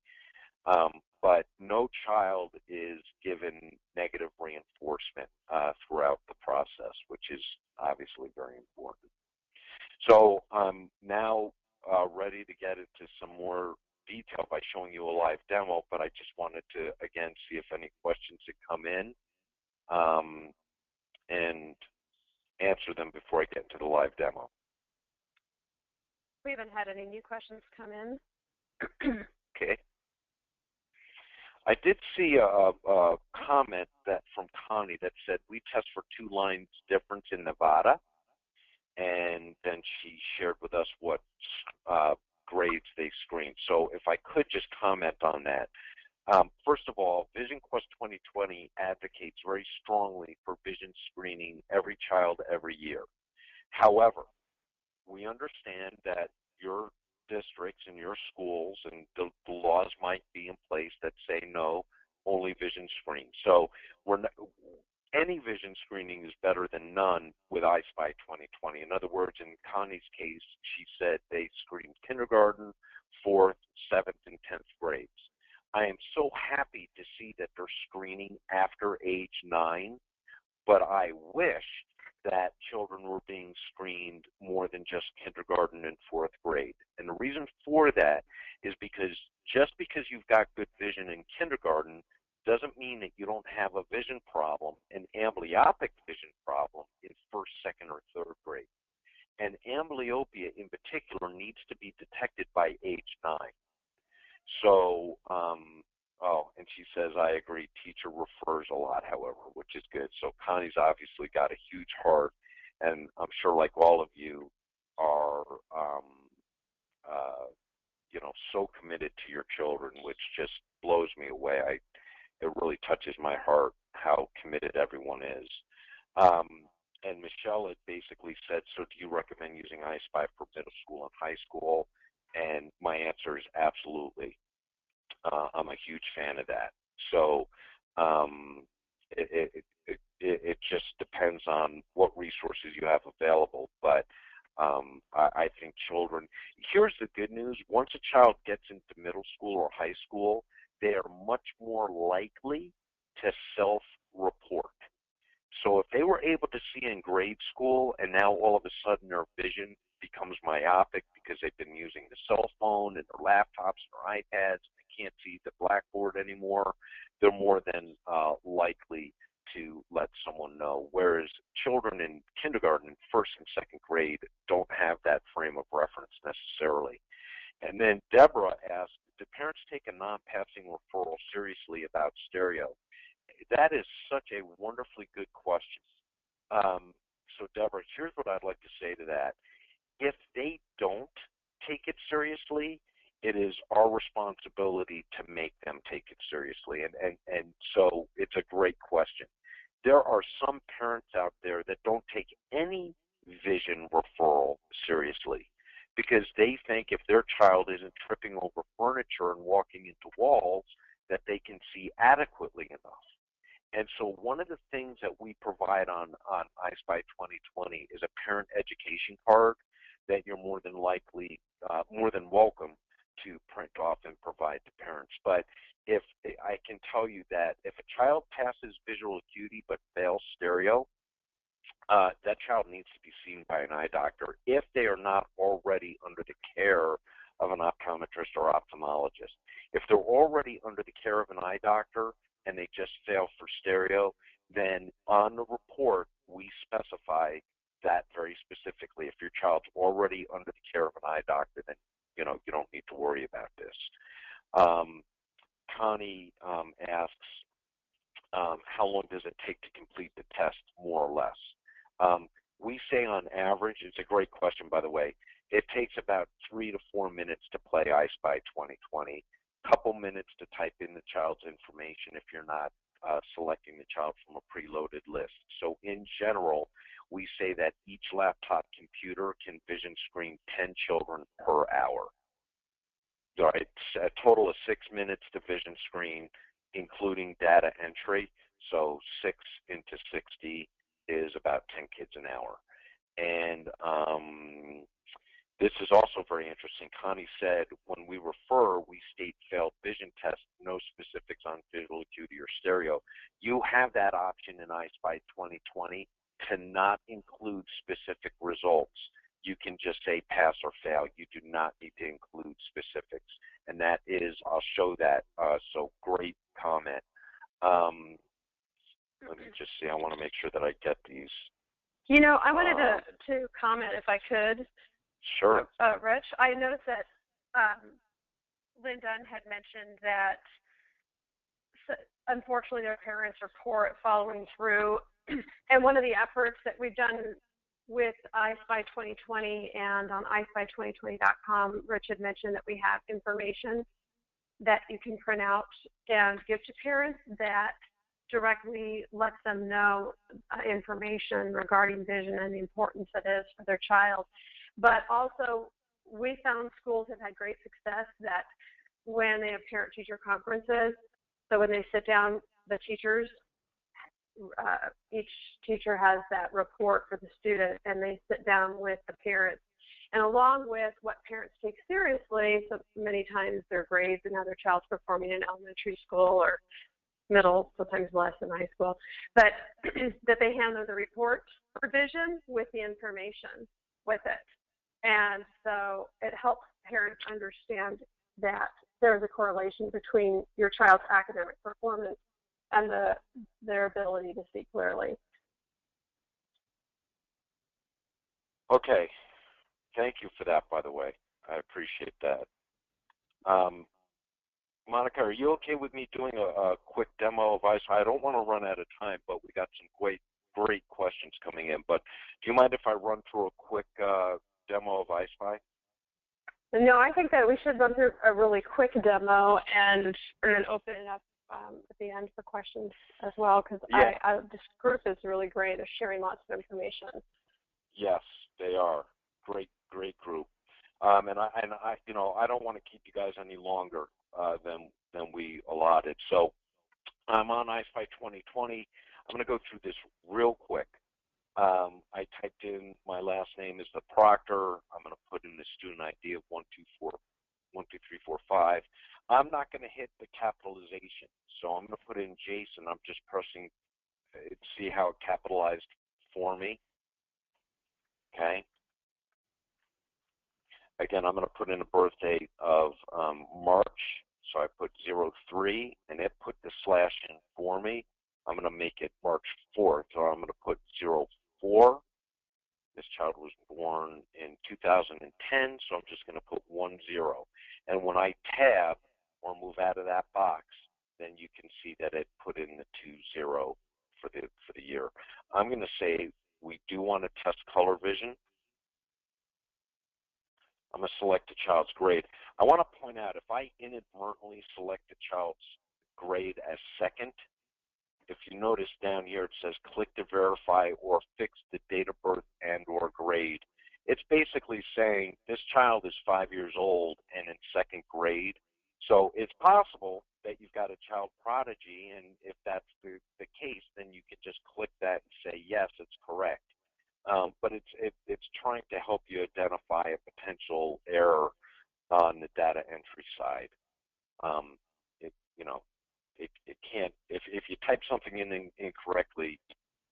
But no child is given negative reinforcement throughout the process, which is obviously very important. So I'm now ready to get into some more detail by showing you a live demo, but I just wanted to, again, see if any questions had come in and answer them before I get into the live demo. We haven't had any new questions come in. Okay. I did see a comment from Connie that said we test for 2 lines difference in Nevada, and then she shared with us what grades they screened. So if I could just comment on that. First of all, VisionQuest 2020 advocates very strongly for vision screening every child every year. However, we understand that your districts and your schools and the laws might be in place that say no, only vision screen. So any vision screening is better than none with EyeSpy 2020. In other words, in Connie's case, she said they screened kindergarten, 4th, 7th, and 10th grades. I am so happy to see that they're screening after age 9, but I wish that children were problem in first, second, or third grade. And amblyopia in particular needs to be detected by age 9. So, and she says, I agree, teacher refers a lot, however, which is good. So Connie's obviously got a huge heart, and I'm sure like all of you are, so committed to your children, which just blows me away. It really touches my heart how committed everyone is. And Michelle had basically said, so do you recommend using EyeSpy for middle school and high school? And my answer is absolutely. I'm a huge fan of that. So it just depends on what resources you have available. But I think children, here's the good news. Once a child gets into middle school or high school, they are much more likely to self-report. So if they were able to see in grade school and now all of a sudden their vision becomes myopic because they've been using the cell phone and their laptops or iPads, they can't see the blackboard anymore, they're more than likely to let someone know. Whereas children in kindergarten, first and second grade don't have that frame of reference necessarily. And then Deborah asked, do parents take a non-passing referral seriously about stereo? That is such a wonderfully good question. So Deborah, here's what I'd like to say to that. If they don't take it seriously, it is our responsibility to make them take it seriously. And so it's a great question. There are some parents out there that don't take any vision referral seriously because they think if their child isn't tripping over furniture and walking into walls, that they can see adequately enough. And so one of the things that we provide on EyeSpy 2020 is a parent education card that you're more than welcome to print off and provide to parents. But if I can tell you that if a child passes visual acuity but fails stereo, that child needs to be seen by an eye doctor if they are not already under the care of an optometrist or ophthalmologist. If they're already under the care of an eye doctor and they just fail for stereo, then on the report we specify that very specifically. If your child's already under the care of an eye doctor, then you don't need to worry about this. Connie asks, how long does it take to complete the test, more or less? We say on average, it's a great question, by the way, it takes about 3 to 4 minutes to play EyeSpy 2020, couple minutes to type in the child's information if you're not selecting the child from a preloaded list. So in general, we say that each laptop computer can vision screen 10 children per hour. All right, a total of 6 minutes to vision screen, including data entry. So 6 into 60 is about 10 kids an hour. And this is also very interesting. Connie said, when we refer, we state failed vision test, no specifics on visual acuity or stereo. You have that option in EyeSpy 2020 to not include specific results. You can just say pass or fail. You do not need to include specifics. And that is, I'll show that. So great comment. Let me just see. I want to make sure that I get these. I wanted to comment if I could. Sure. Rich, I noticed that Lynn Dunn had mentioned that unfortunately their parents are poor at following through. And one of the efforts that we've done with EyeSpy 2020 and on EyeSpy2020.com, Rich had mentioned that we have information that you can print out and give to parents that directly lets them know information regarding vision and the importance it is for their child. But also, we found schools have had great success that when they have parent-teacher conferences, so when they sit down, the teachers, each teacher has that report for the student, and they sit down with the parents. And along with what parents take seriously, so many times their grades and how their child's performing in elementary school or middle, sometimes less in high school, but that they hand them the report for vision with the information with it. And so it helps parents understand that there's a correlation between your child's academic performance and their ability to see clearly. Okay. Thank you for that, by the way. I appreciate that. Monica, are you okay with me doing a quick demo of EyeSpy? I don't want to run out of time, but we got some great questions coming in. But do you mind if I run through a quick demo of EyeSpy? No, I think that we should run through a really quick demo and then open it up at the end for questions as well, because this group is really great at sharing lots of information. Yes, they are. Great group. And I don't want to keep you guys any longer than we allotted. So I'm on EyeSpy 2020. I'm going to go through this real quick. I typed in my last name is the proctor. I'm going to put in the student ID of 12345. I'm not going to hit the capitalization, so I'm going to put in Jason. I'm just pressing, see how it capitalized for me. Okay. Again, I'm going to put in a birth date of March, so I put 03, and it put the slash in for me. I'm going to make it March 4th, so I'm going to put 04. This child was born in 2010, so I'm just going to put 10. And when I tab or move out of that box, then you can see that it put in the 20 for the year. I'm going to say we do want to test color vision. I'm going to select a child's grade. I want to point out, if I inadvertently select a child's grade as second, if you notice down here it says click to verify or fix the date of birth and or grade. It's basically saying this child is 5 years old and in second grade. So it's possible that you've got a child prodigy, and if that's the case, then you could just click that and say, yes, it's correct. But it's trying to help you identify a potential error on the data entry side. It can't, if you type something in incorrectly,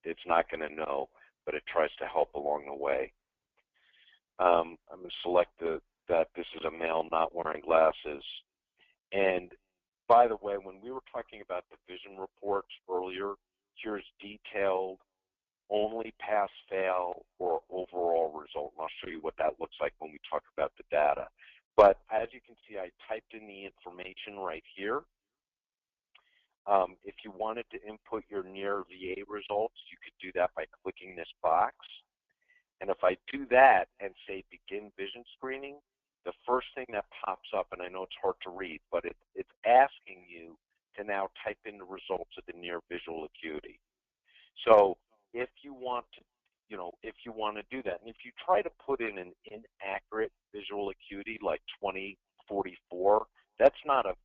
it's not going to know, but it tries to help along the way. I'm going to select that this is a male not wearing glasses. And by the way, when we were talking about the vision reports earlier, here's detailed only pass, fail, or overall result. And I'll show you what that looks like when we talk about the data. But as you can see, I typed in the information right here. If you wanted to input your near VA results, you could do that by clicking this box. And if I do that and say begin vision screening, the first thing that pops up, and I know it's hard to read, but it's asking you to now type in the results of the near visual acuity. So if you want to, do that, and if you try to put in an inaccurate visual acuity like 2044, that's not a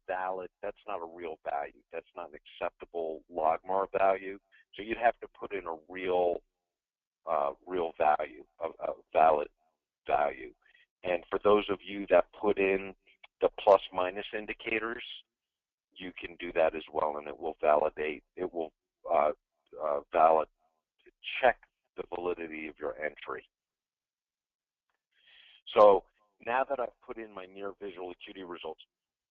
real value. That's not an acceptable logMAR value. So you'd have to put in a real value, a valid value. And for those of you that put in the plus minus indicators, you can do that as well, and it will validate. It will check the validity of your entry. So now that I've put in my near visual acuity results,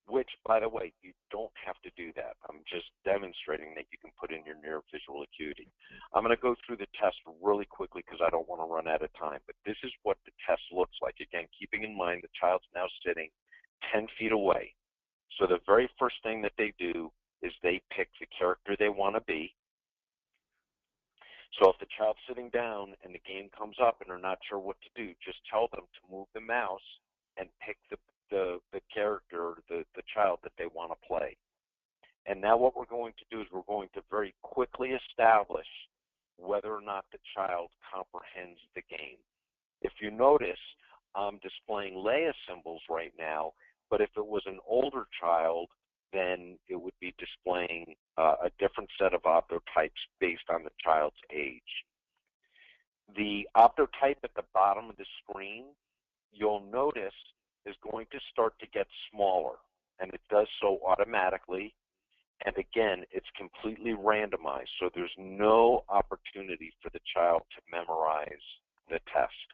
which, by the way, you don't have to do that. I'm just demonstrating that you can put in your near visual acuity. I'm going to go through the test really quickly because I don't want to run out of time. But this is what the test looks like. Again, keeping in mind the child's now sitting 10 feet away. So the very first thing that they do is they pick the character they want to be. So if the child's sitting down and the game comes up and they're not sure what to do, just tell them to move the mouse and pick the character, the child that they want to play. And now what we're going to do is we're going to very quickly establish whether or not the child comprehends the game. If you notice, I'm displaying Leia symbols right now, but if it was an older child, then it would be displaying a different set of optotypes based on the child's age. The optotype at the bottom of the screen, you'll notice, is going to start to get smaller, and it does so automatically. And again, it's completely randomized, so there's no opportunity for the child to memorize the test.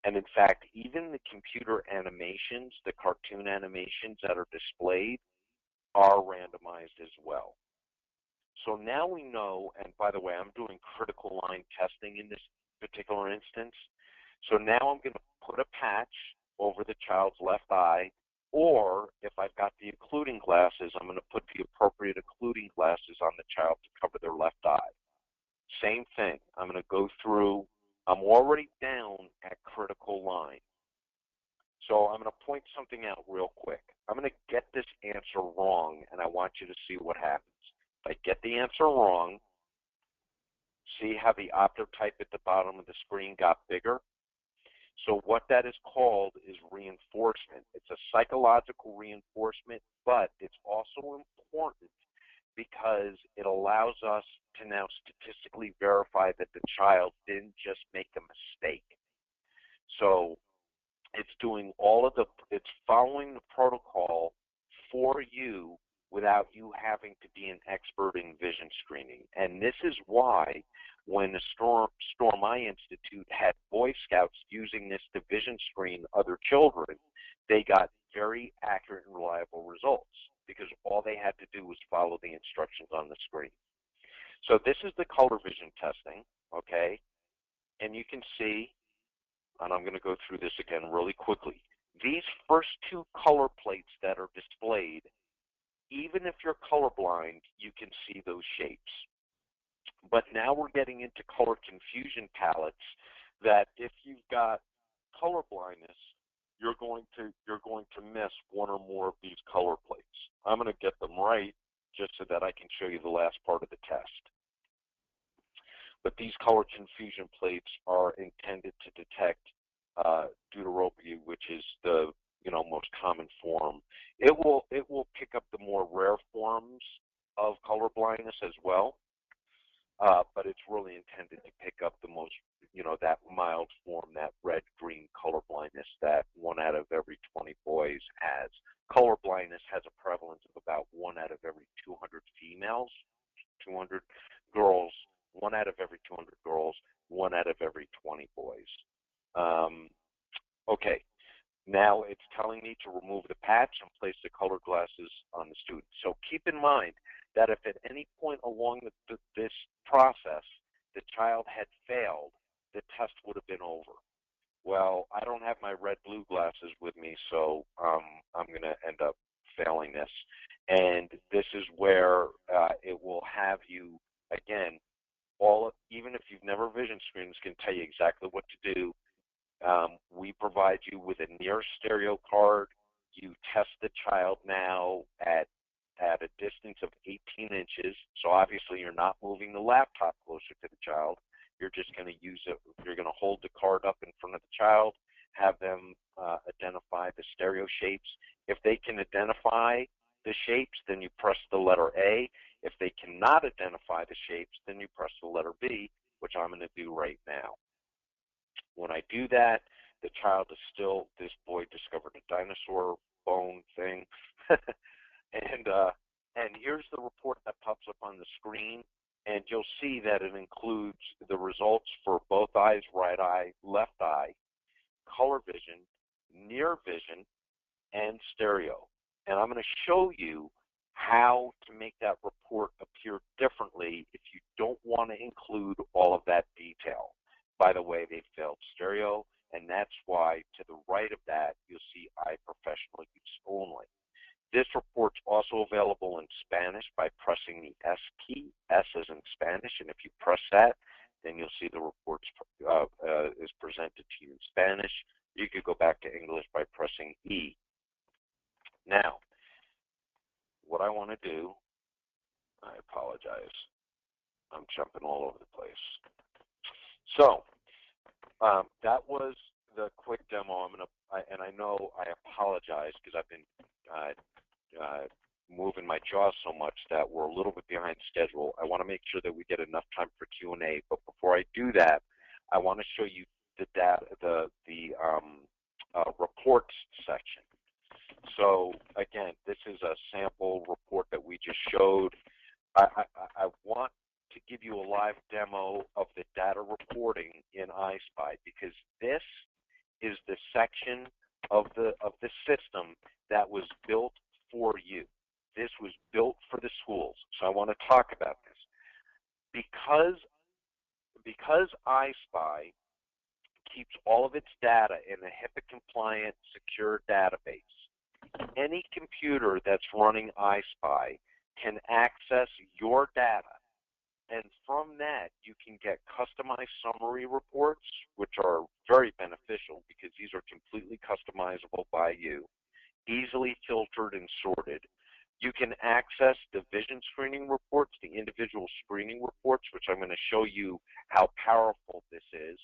And in fact, even the computer animations, the cartoon animations that are displayed, are randomized as well. So now we know, and by the way, I'm doing critical line testing in this particular instance. So now I'm going to put a patch over the child's left eye, or if I've got the occluding glasses, I'm going to put the appropriate occluding glasses on the child to cover their left eye. Same thing. I'm going to go through. I'm already down at critical line. So I'm going to point something out real quick. I'm going to get this answer wrong, and I want you to see what happens. If I get the answer wrong, see how the optotype at the bottom of the screen got bigger? So what that is called is reinforcement. It's a psychological reinforcement, but it's also important because it allows us to now statistically verify that the child didn't just make a mistake. So it's doing it's following the protocol for you without you having to be an expert in vision screening. And this is why when the Storm Eye Institute had Boy Scouts using this to vision screen other children, they got very accurate and reliable results because all they had to do was follow the instructions on the screen. So this is the color vision testing, okay? And you can see, and I'm going to go through this again really quickly. These first two color plates that are displayed, even if you're colorblind, you can see those shapes. But now we're getting into color confusion palettes that if you've got color blindness, you're going to miss one or more of these color plates. I'm going to get them right just so that I can show you the last part of the test. But these color confusion plates are intended to detect deuteropia, which is the most common form. It will pick up the more rare forms of color blindness as well, but it's really intended to pick up the most, that mild form, that red-green color blindness that 1 out of every 20 boys has. Color blindness has a prevalence of about 1 out of every 200 females, 200 girls, 1 out of every 200 girls, 1 out of every 20 boys. Okay, now it's telling me to remove the patch and place the colored glasses on the student. So keep in mind that if at any point along this process the child had failed, the test would have been over. Well, I don't have my red-blue glasses with me, so I'm going to end up failing this. And this is where it will have you, again, even if you've never vision screened, this can tell you exactly what to do. We provide you with a near stereo card. You test the child now at a distance of 18 inches. So obviously you're not moving the laptop closer to the child. You're just going to use it. You're going to hold the card up in front of the child, have them identify the stereo shapes. If they can identify the shapes, then you press the letter A. If they cannot identify the shapes, then you press the letter B, which I'm going to do right now. When I do that, the child is still, this boy discovered a dinosaur bone thing. And here's the report that pops up on the screen. And you'll see that it includes the results for both eyes, right eye, left eye, color vision, near vision, and stereo. And I'm going to show you how to make that report appear differently if you don't want to include all of that detail. By the way, they failed stereo, and that's why to the right of that, you'll see eye professional use only. This report's also available in Spanish by pressing the S key. S is in Spanish, and if you press that, then you'll see the report is presented to you in Spanish. You could go back to English by pressing E. Now, what I want to do, I apologize. I'm jumping all over the place. So, that was the quick demo. And I know I apologize because I've been moving my jaw so much that we're a little bit behind schedule. I want to make sure that we get enough time for Q&A. But before I do that, I want to show you the data, the reports section. So again, this is a sample report that we just showed. I want to give you a live demo of the data reporting in EyeSpy because this is the section of the system that was built for you. This was built for the schools. So I want to talk about this. Because EyeSpy keeps all of its data in a HIPAA-compliant, secure database. Any computer that's running EyeSpy can access your data, and from that you can get customized summary reports, which are very beneficial because these are completely customizable by you, easily filtered and sorted. You can access the vision screening reports, the individual screening reports, which I'm going to show you how powerful this is.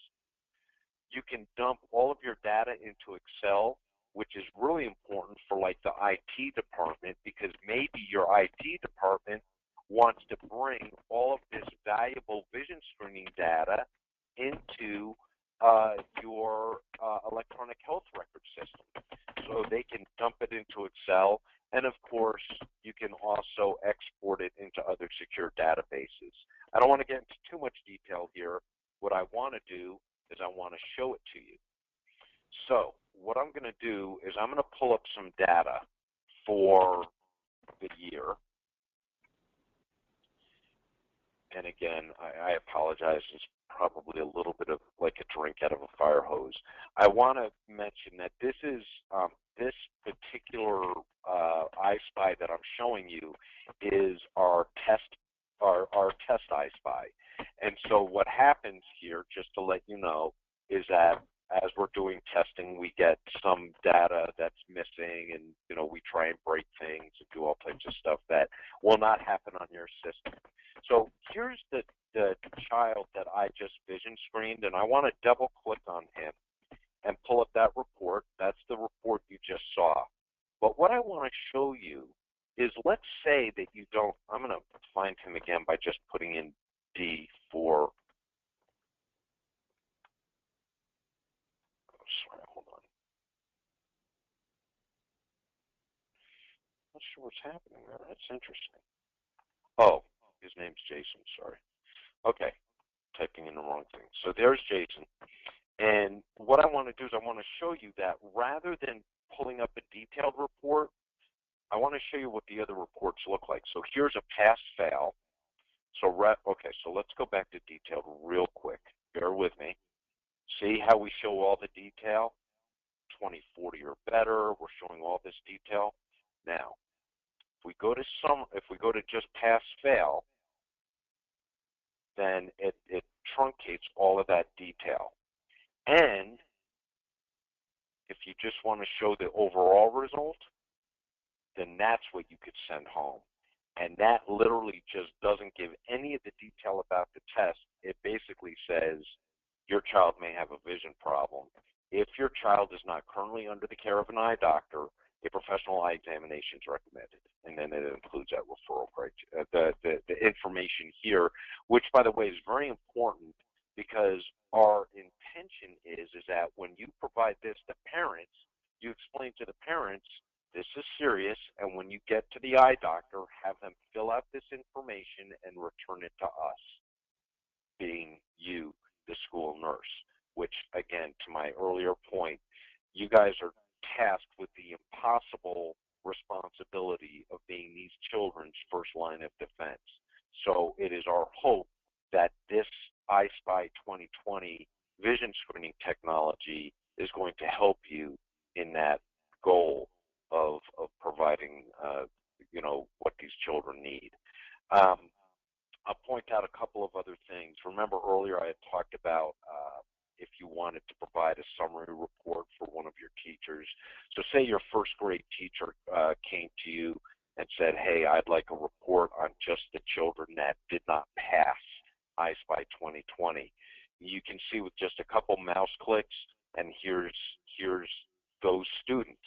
You can dump all of your data into Excel, which is really important for like the IT department, because maybe your IT department wants to bring all of this valuable vision screening data into your electronic health record system. So they can dump it into Excel, and of course, you can also export it into other secure databases. I don't want to get into too much detail here. What I want to do is I want to show it to you. So what I'm going to do is I'm going to pull up some data for the year. And again, I apologize. It's probably a little bit of like a drink out of a fire hose. I want to mention that this is this particular EyeSpy that I'm showing you is our test EyeSpy. And so what happens here, just to let you know, is that as we're doing testing, we get some data that's missing, and we try and break things and do all types of stuff that will not happen on your system. So here's the child that I just vision screened, and I want to double click on him and pull up that report. That's the report you just saw. But what I want to show you is, let's say that you don't, I'm going to find him again by just putting in D for, oh, sorry, hold on. Not sure what's happening there. That's interesting. Oh, his name's Jason, sorry. Okay, typing in the wrong thing. So there's Jason. And what I want to do is I want to show you that rather than pulling up a detailed report, I want to show you what the other reports look like. So here's a pass-fail. So okay, so let's go back to detailed real quick. Bear with me. See how we show all the detail? 2040 or better. We're showing all this detail. Now, if we go to just pass-fail, then it truncates all of that detail. And if you just want to show the overall result, then that's what you could send home. And that literally just doesn't give any of the detail about the test. It basically says your child may have a vision problem. If your child is not currently under the care of an eye doctor, a professional eye examination is recommended. And then it includes that referral criteria, the information here, which, by the way, is very important, because our intention is that when you provide this to parents, you explain to the parents, this is serious, and when you get to the eye doctor, have them fill out this information and return it to us, being you, the school nurse, which, again, to my earlier point, you guys are tasked with the impossible responsibility of being these children's first line of defense. So it is our hope that this EyeSpy 2020 vision screening technology is going to help you in that goal of providing, what these children need. I'll point out a couple of other things. Remember earlier I had talked about if you wanted to provide a summary report for one of your teachers. So say your first grade teacher came to you and said, hey, I'd like a report on just the children that did not pass EyeSpy 2020. You can see with just a couple mouse clicks, and here's those students.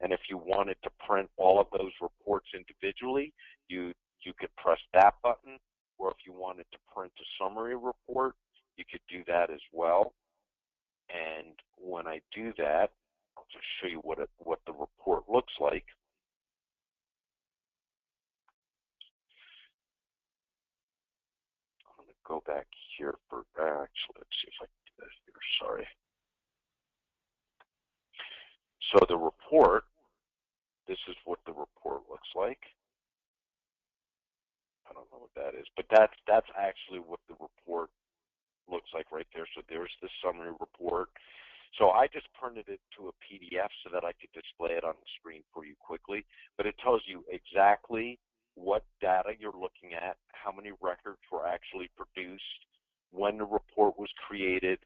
And if you wanted to print all of those reports individually, you could press that button, or if you wanted to print a summary report, you could do that as well. And when I do that, I'll just show you what the report looks like. I'm going to go back here for, actually, let's see if I can do that here, sorry. So the report, this is what the report looks like. I don't know what that is, but that's actually what the report looks like right there. So there's the summary report. So I just printed it to a PDF so that I could display it on the screen for you quickly. But it tells you exactly what data you're looking at, how many records were actually produced, when the report was created,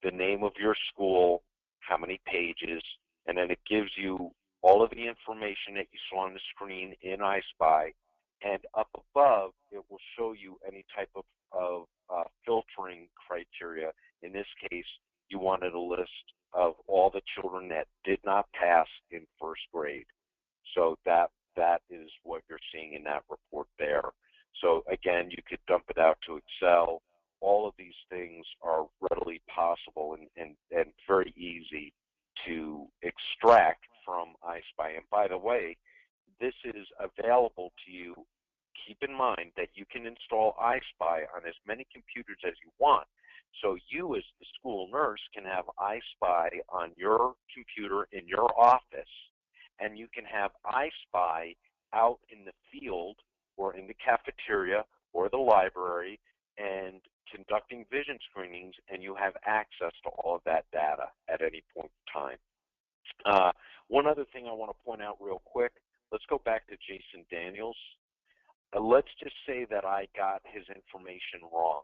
the name of your school, how many pages, and then it gives you all of the information that you saw on the screen in EyeSpy, and up above it will show you any type of filtering criteria. In this case, you wanted a list of all the children that did not pass in first grade. So that is what you're seeing in that report there. So again, you could dump it out to Excel. All of these things are readily possible and very easy to extract from EyeSpy. And by the way, this is available to you. Keep in mind that you can install EyeSpy on as many computers as you want. So you as the school nurse can have EyeSpy on your computer in your office, and you can have EyeSpy out in the field or in the cafeteria or the library and conducting vision screenings, and you have access to all of that data at any point in time. One other thing I want to point out real quick, let's go back to Jason Daniels. Let's just say that I got his information wrong.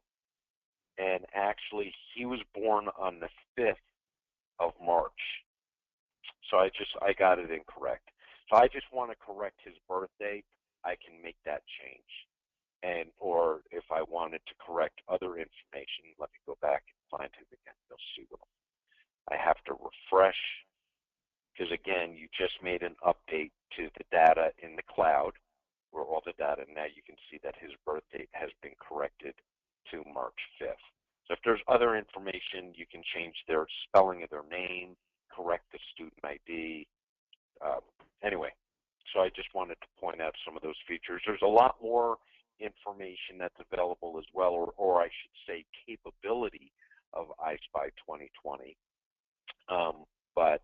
And actually, he was born on the 5th of March. So I got it incorrect. So I just want to correct his birth date. I can make that change. And or if I wanted to correct other information, let me go back and find him again. You'll see what I have to refresh. Because again, you just made an update to the data in the cloud, where all the data, now you can see that his birth date has been corrected to March 5th. So if there's other information, you can change their spelling of their name, correct the student ID. Anyway, so I just wanted to point out some of those features. There's a lot more information that's available as well, or I should say capability of EyeSpy 2020. But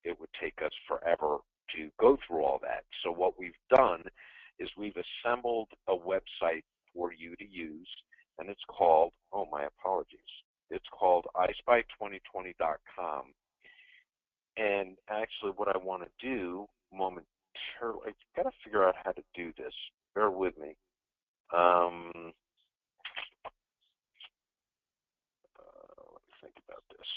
it would take us forever to go through all that. So what we've done is we've assembled a website for you to use, and it's called, oh, my apologies, it's called EyeSpy2020.com. And actually what I want to do momentarily, I've got to figure out how to do this. Bear with me. Let me think about this.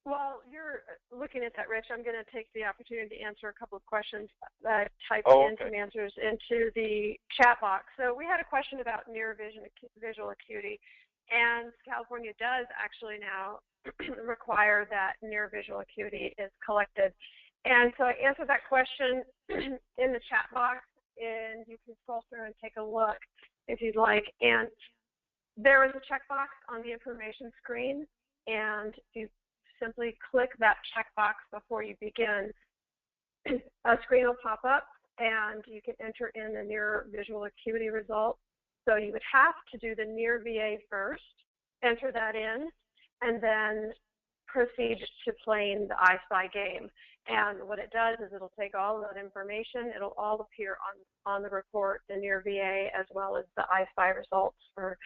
While you're looking at that, Rich, I'm going to take the opportunity to answer a couple of questions that I typed in some answers into the chat box. So we had a question about near visual acuity, and California does actually now require that near visual acuity is collected. And so I answered that question in the chat box, and you can scroll through and take a look if you'd like. And there is a checkbox on the information screen, and you simply click that checkbox before you begin. A screen will pop up, and you can enter in the near visual acuity result. So you would have to do the near VA first, enter that in, and then proceed to playing the EyeSpy game. And what it does is it'll take all of that information. It'll all appear on the report, the near VA, as well as the EyeSpy results for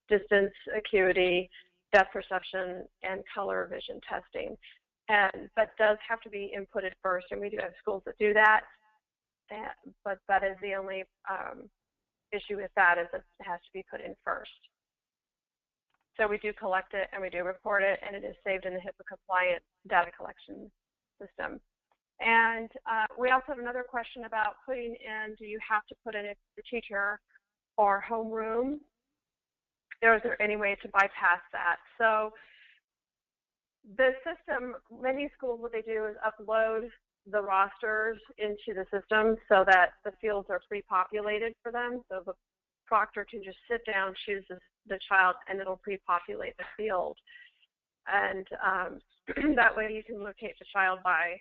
distance, acuity, depth perception, and color vision testing. But does have to be inputted first, and we do have schools that do that. But that is the only issue with that, is it has to be put in first. So we do collect it and we do report it, and it is saved in the HIPAA-compliant data collection system. And we also have another question about putting in, do you have to put in the teacher or homeroom? Or is there any way to bypass that? So the system, many schools, what they do is upload the rosters into the system so that the fields are pre-populated for them. So the proctor can just sit down, choose the child, and it'll pre-populate the field. And that way you can locate the child by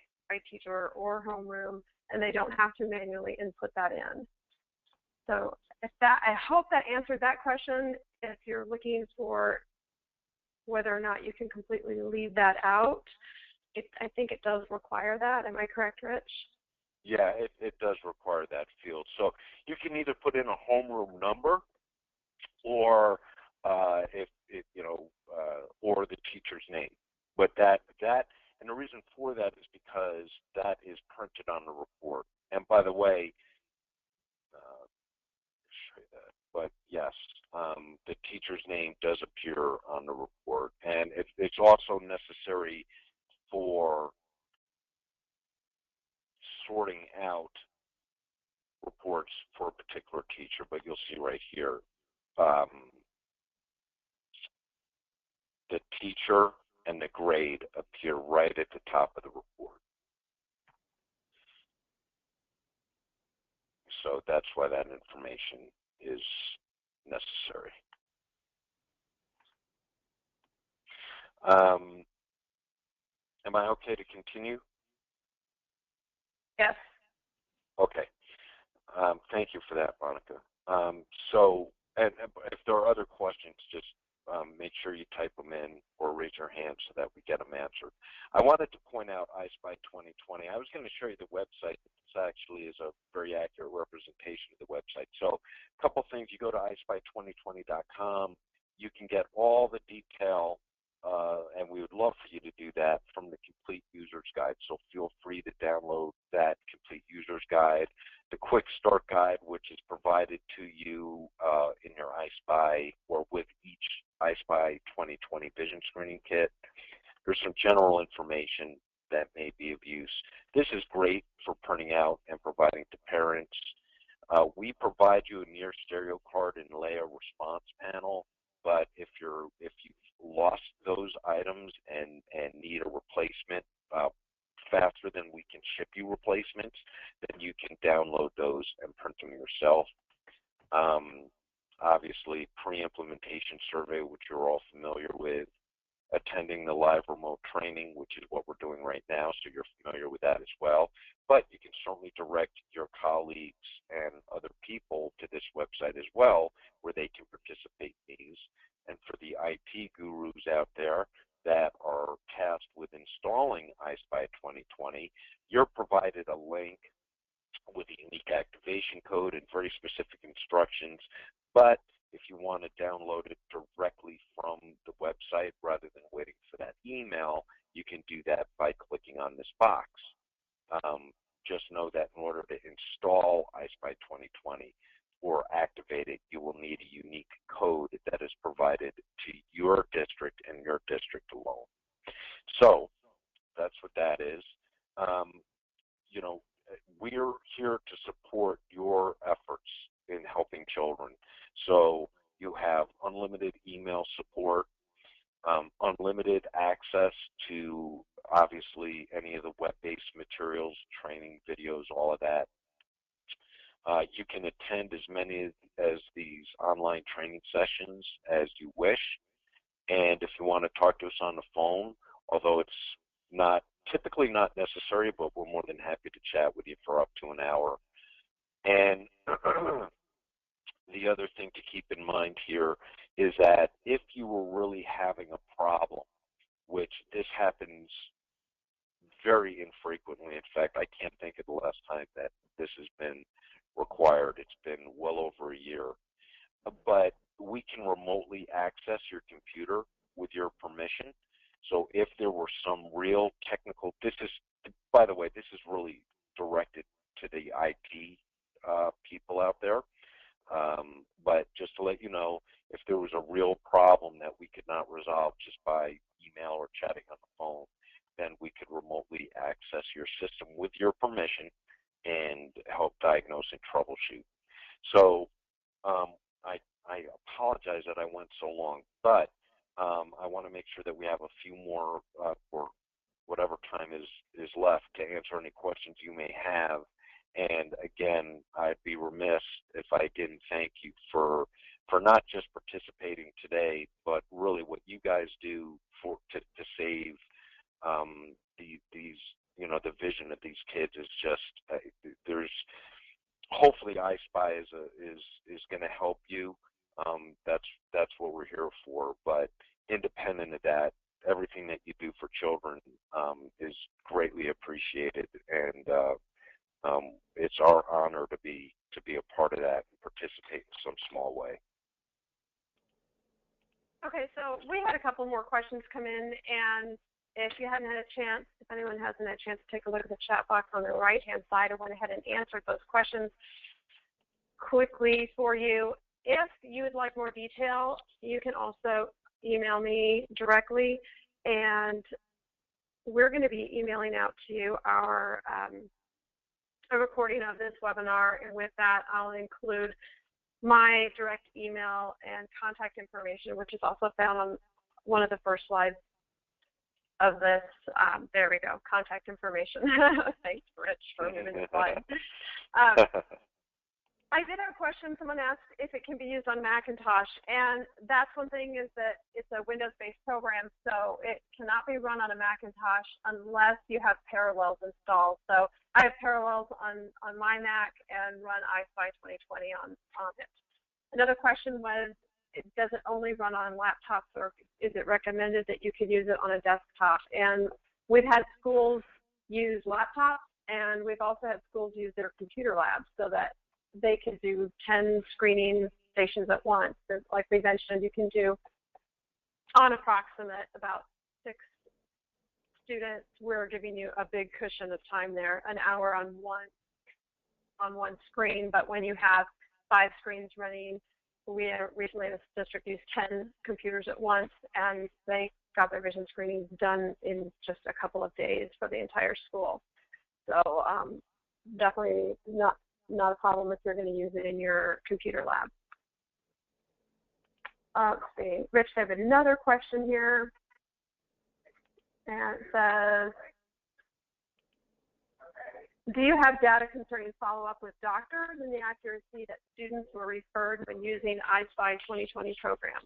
teacher or homeroom, and they don't have to manually input that in. So I hope that answered that question. If you're looking for whether or not you can completely leave that out, I think it does require that. Am I correct, Rich? Yeah, it does require that field. So you can either put in a homeroom number, or or the teacher's name. But that, and the reason for that is because that is printed on the report. And by the way, show you that. But yes, the teacher's name does appear on the report, and it's also necessary for sorting out reports for a particular teacher. But you'll see right here, the teacher and the grade appear right at the top of the report. So that's why that information is necessary. Am I okay to continue? Yes. Okay. Thank you for that, Monica. So, and if there are other questions, just make sure you type them in or raise your hand so that we get them answered. I wanted to point out EyeSpy 2020. I was going to show you the website. This actually is a very accurate representation of the website. So a couple things. You go to EyeSpy2020.com. You can get all the detail, and we would love for you to do that from the Complete User's Guide. So feel free to download that Complete User's Guide. The Quick Start Guide, which is provided to you in your EyeSpy or with each EyeSpy 2020 vision screening kit. There's some general information that may be of use. This is great for printing out and providing to parents. We provide you a near stereo card and layer response panel, but if you've lost those items and need a replacement faster than we can ship you replacements, then you can download those and print them yourself. Obviously, pre-implementation survey, which you're all familiar with, attending the live remote training, which is what we're doing right now, so you're familiar with that as well. But you can certainly direct your colleagues and other people to this website as well, where they can participate in these. And for the IT gurus out there that are tasked with installing EyeSpy 2020, you're provided a link with a unique activation code and very specific instructions. But if you want to download it directly from the website rather than waiting for that email, you can do that by clicking on this box. Just know that in order to install EyeSpy 2020 or activate it, you will need a unique code that is provided to your district and your district alone. So that's what that is. We're here to support your efforts in helping children. So you have unlimited email support, unlimited access to obviously any of the web-based materials, training videos, all of that. You can attend as many as these online training sessions as you wish. And if you want to talk to us on the phone, although it's typically not necessary, but we're more than happy to chat with you for up to an hour. And the other thing to keep in mind here is that if you were really having a problem, which this happens very infrequently, in fact, I can't think of the last time that this has been required. It's been well over a year. But we can remotely access your computer with your permission. So if there were some real technical, by the way, this is really directed to the IT people out there. But just to let you know, if there was a real problem that we could not resolve just by email or chatting on the phone, then we could remotely access your system with your permission and help diagnose and troubleshoot. So I apologize that I went so long, but I want to make sure that we have a few more or whatever time is left to answer any questions you may have. And again, I'd be remiss if I didn't thank you for not just participating today, but really what you guys do to save these the vision of these kids is just there's hopefully EyeSpy is going to help you. That's what we're here for. But independent of that, everything that you do for children is greatly appreciated, and it's our honor to be a part of that and participate in some small way. Okay, so we had a couple more questions come in, and if you hadn't had a chance, if anyone hasn't had a chance to take a look at the chat box on the right-hand side, I went ahead and answered those questions quickly for you. If you would like more detail, you can also email me directly, and we're going to be emailing out to you a recording of this webinar, and with that, I'll include my direct email and contact information, which is also found on one of the first slides of this. There we go, contact information. Thanks, Rich, for moving the slide. I did have a question. Someone asked if it can be used on Macintosh, and that's one thing, is that it's a Windows-based program, so it cannot be run on a Macintosh unless you have Parallels installed. So I have Parallels on my Mac and run EyeSpy 2020 on it. Another question was, does it only run on laptops, or is it recommended that you could use it on a desktop? And we've had schools use laptops, and we've also had schools use their computer labs so that they can do 10 screening stations at once. Like we mentioned, you can do on approximate about 6 students. We're giving you a big cushion of time there, an hour on one screen. But when you have 5 screens running, we recently in this district used 10 computers at once, and they got their vision screenings done in just a couple of days for the entire school. So definitely not a problem if you're going to use it in your computer lab. Let's see. Rich, I have another question here. And it says, do you have data concerning follow-up with doctors and the accuracy that students were referred when using EyeSpy 2020 program?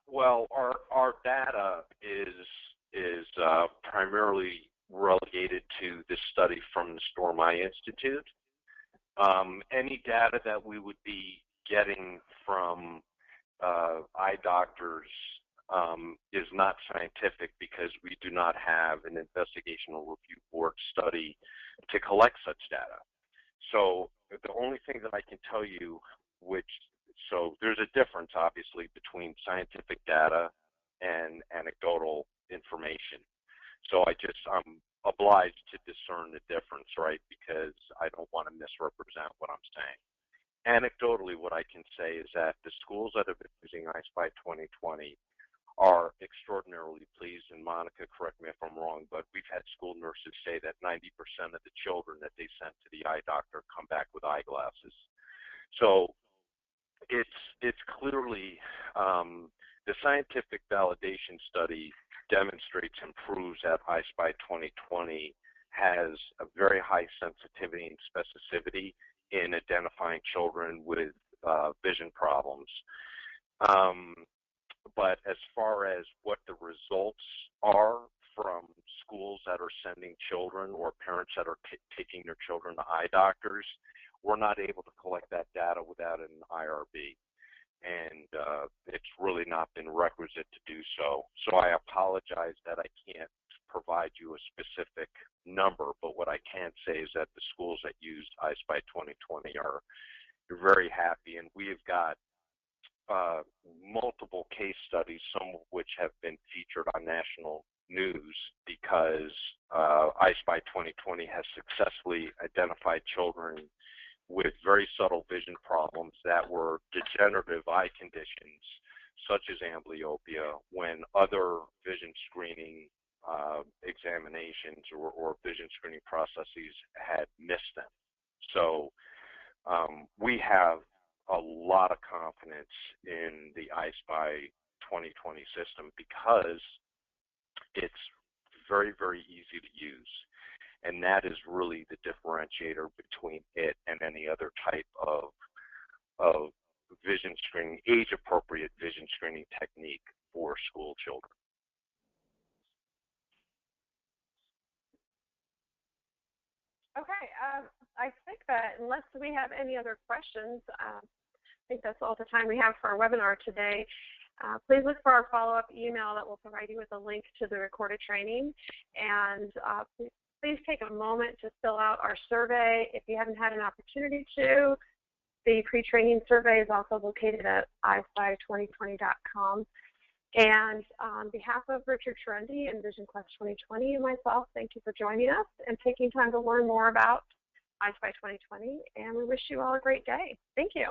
Well, our data is primarily relegated to this study from the Storm Eye Institute. Any data that we would be getting from eye doctors is not scientific, because we do not have an investigational review board study to collect such data. So the only thing that I can tell you, so there's a difference obviously between scientific data and anecdotal information. So I'm obliged to discern the difference, right? Because I don't want to misrepresent what I'm saying. Anecdotally, what I can say is that the schools that have been using EyeSpy 2020 are extraordinarily pleased. And Monica, correct me if I'm wrong, but we've had school nurses say that 90% of the children that they sent to the eye doctor come back with eyeglasses. So it's clearly the scientific validation study demonstrates and proves that EyeSpy 2020 has a very high sensitivity and specificity in identifying children with vision problems. But as far as what the results are from schools that are sending children, or parents that are taking their children to eye doctors, we're not able to collect that data without an IRB. And it's really not been requisite to do so. So I apologize that I can't provide you a specific number, but what I can say is that the schools that use EyeSpy 2020 are very happy, and we have got multiple case studies, some of which have been featured on national news, because EyeSpy 2020 has successfully identified children with very subtle vision problems that were degenerative eye conditions, such as amblyopia, when other vision screening examinations or vision screening processes had missed them. So we have a lot of confidence in the EyeSpy 2020 system, because it's very, very easy to use. And that is really the differentiator between it and any other type of vision screening, age-appropriate vision screening technique for school children. Okay, I think that unless we have any other questions, I think that's all the time we have for our webinar today. Please look for our follow-up email that will provide you with a link to the recorded training. And please take a moment to fill out our survey. If you haven't had an opportunity to, The pre-training survey is also located at EyeSpy2020.com. And on behalf of Richard Trendy and Vision Quest 2020 and myself, thank you for joining us and taking time to learn more about EyeSpy 2020. And we wish you all a great day. Thank you.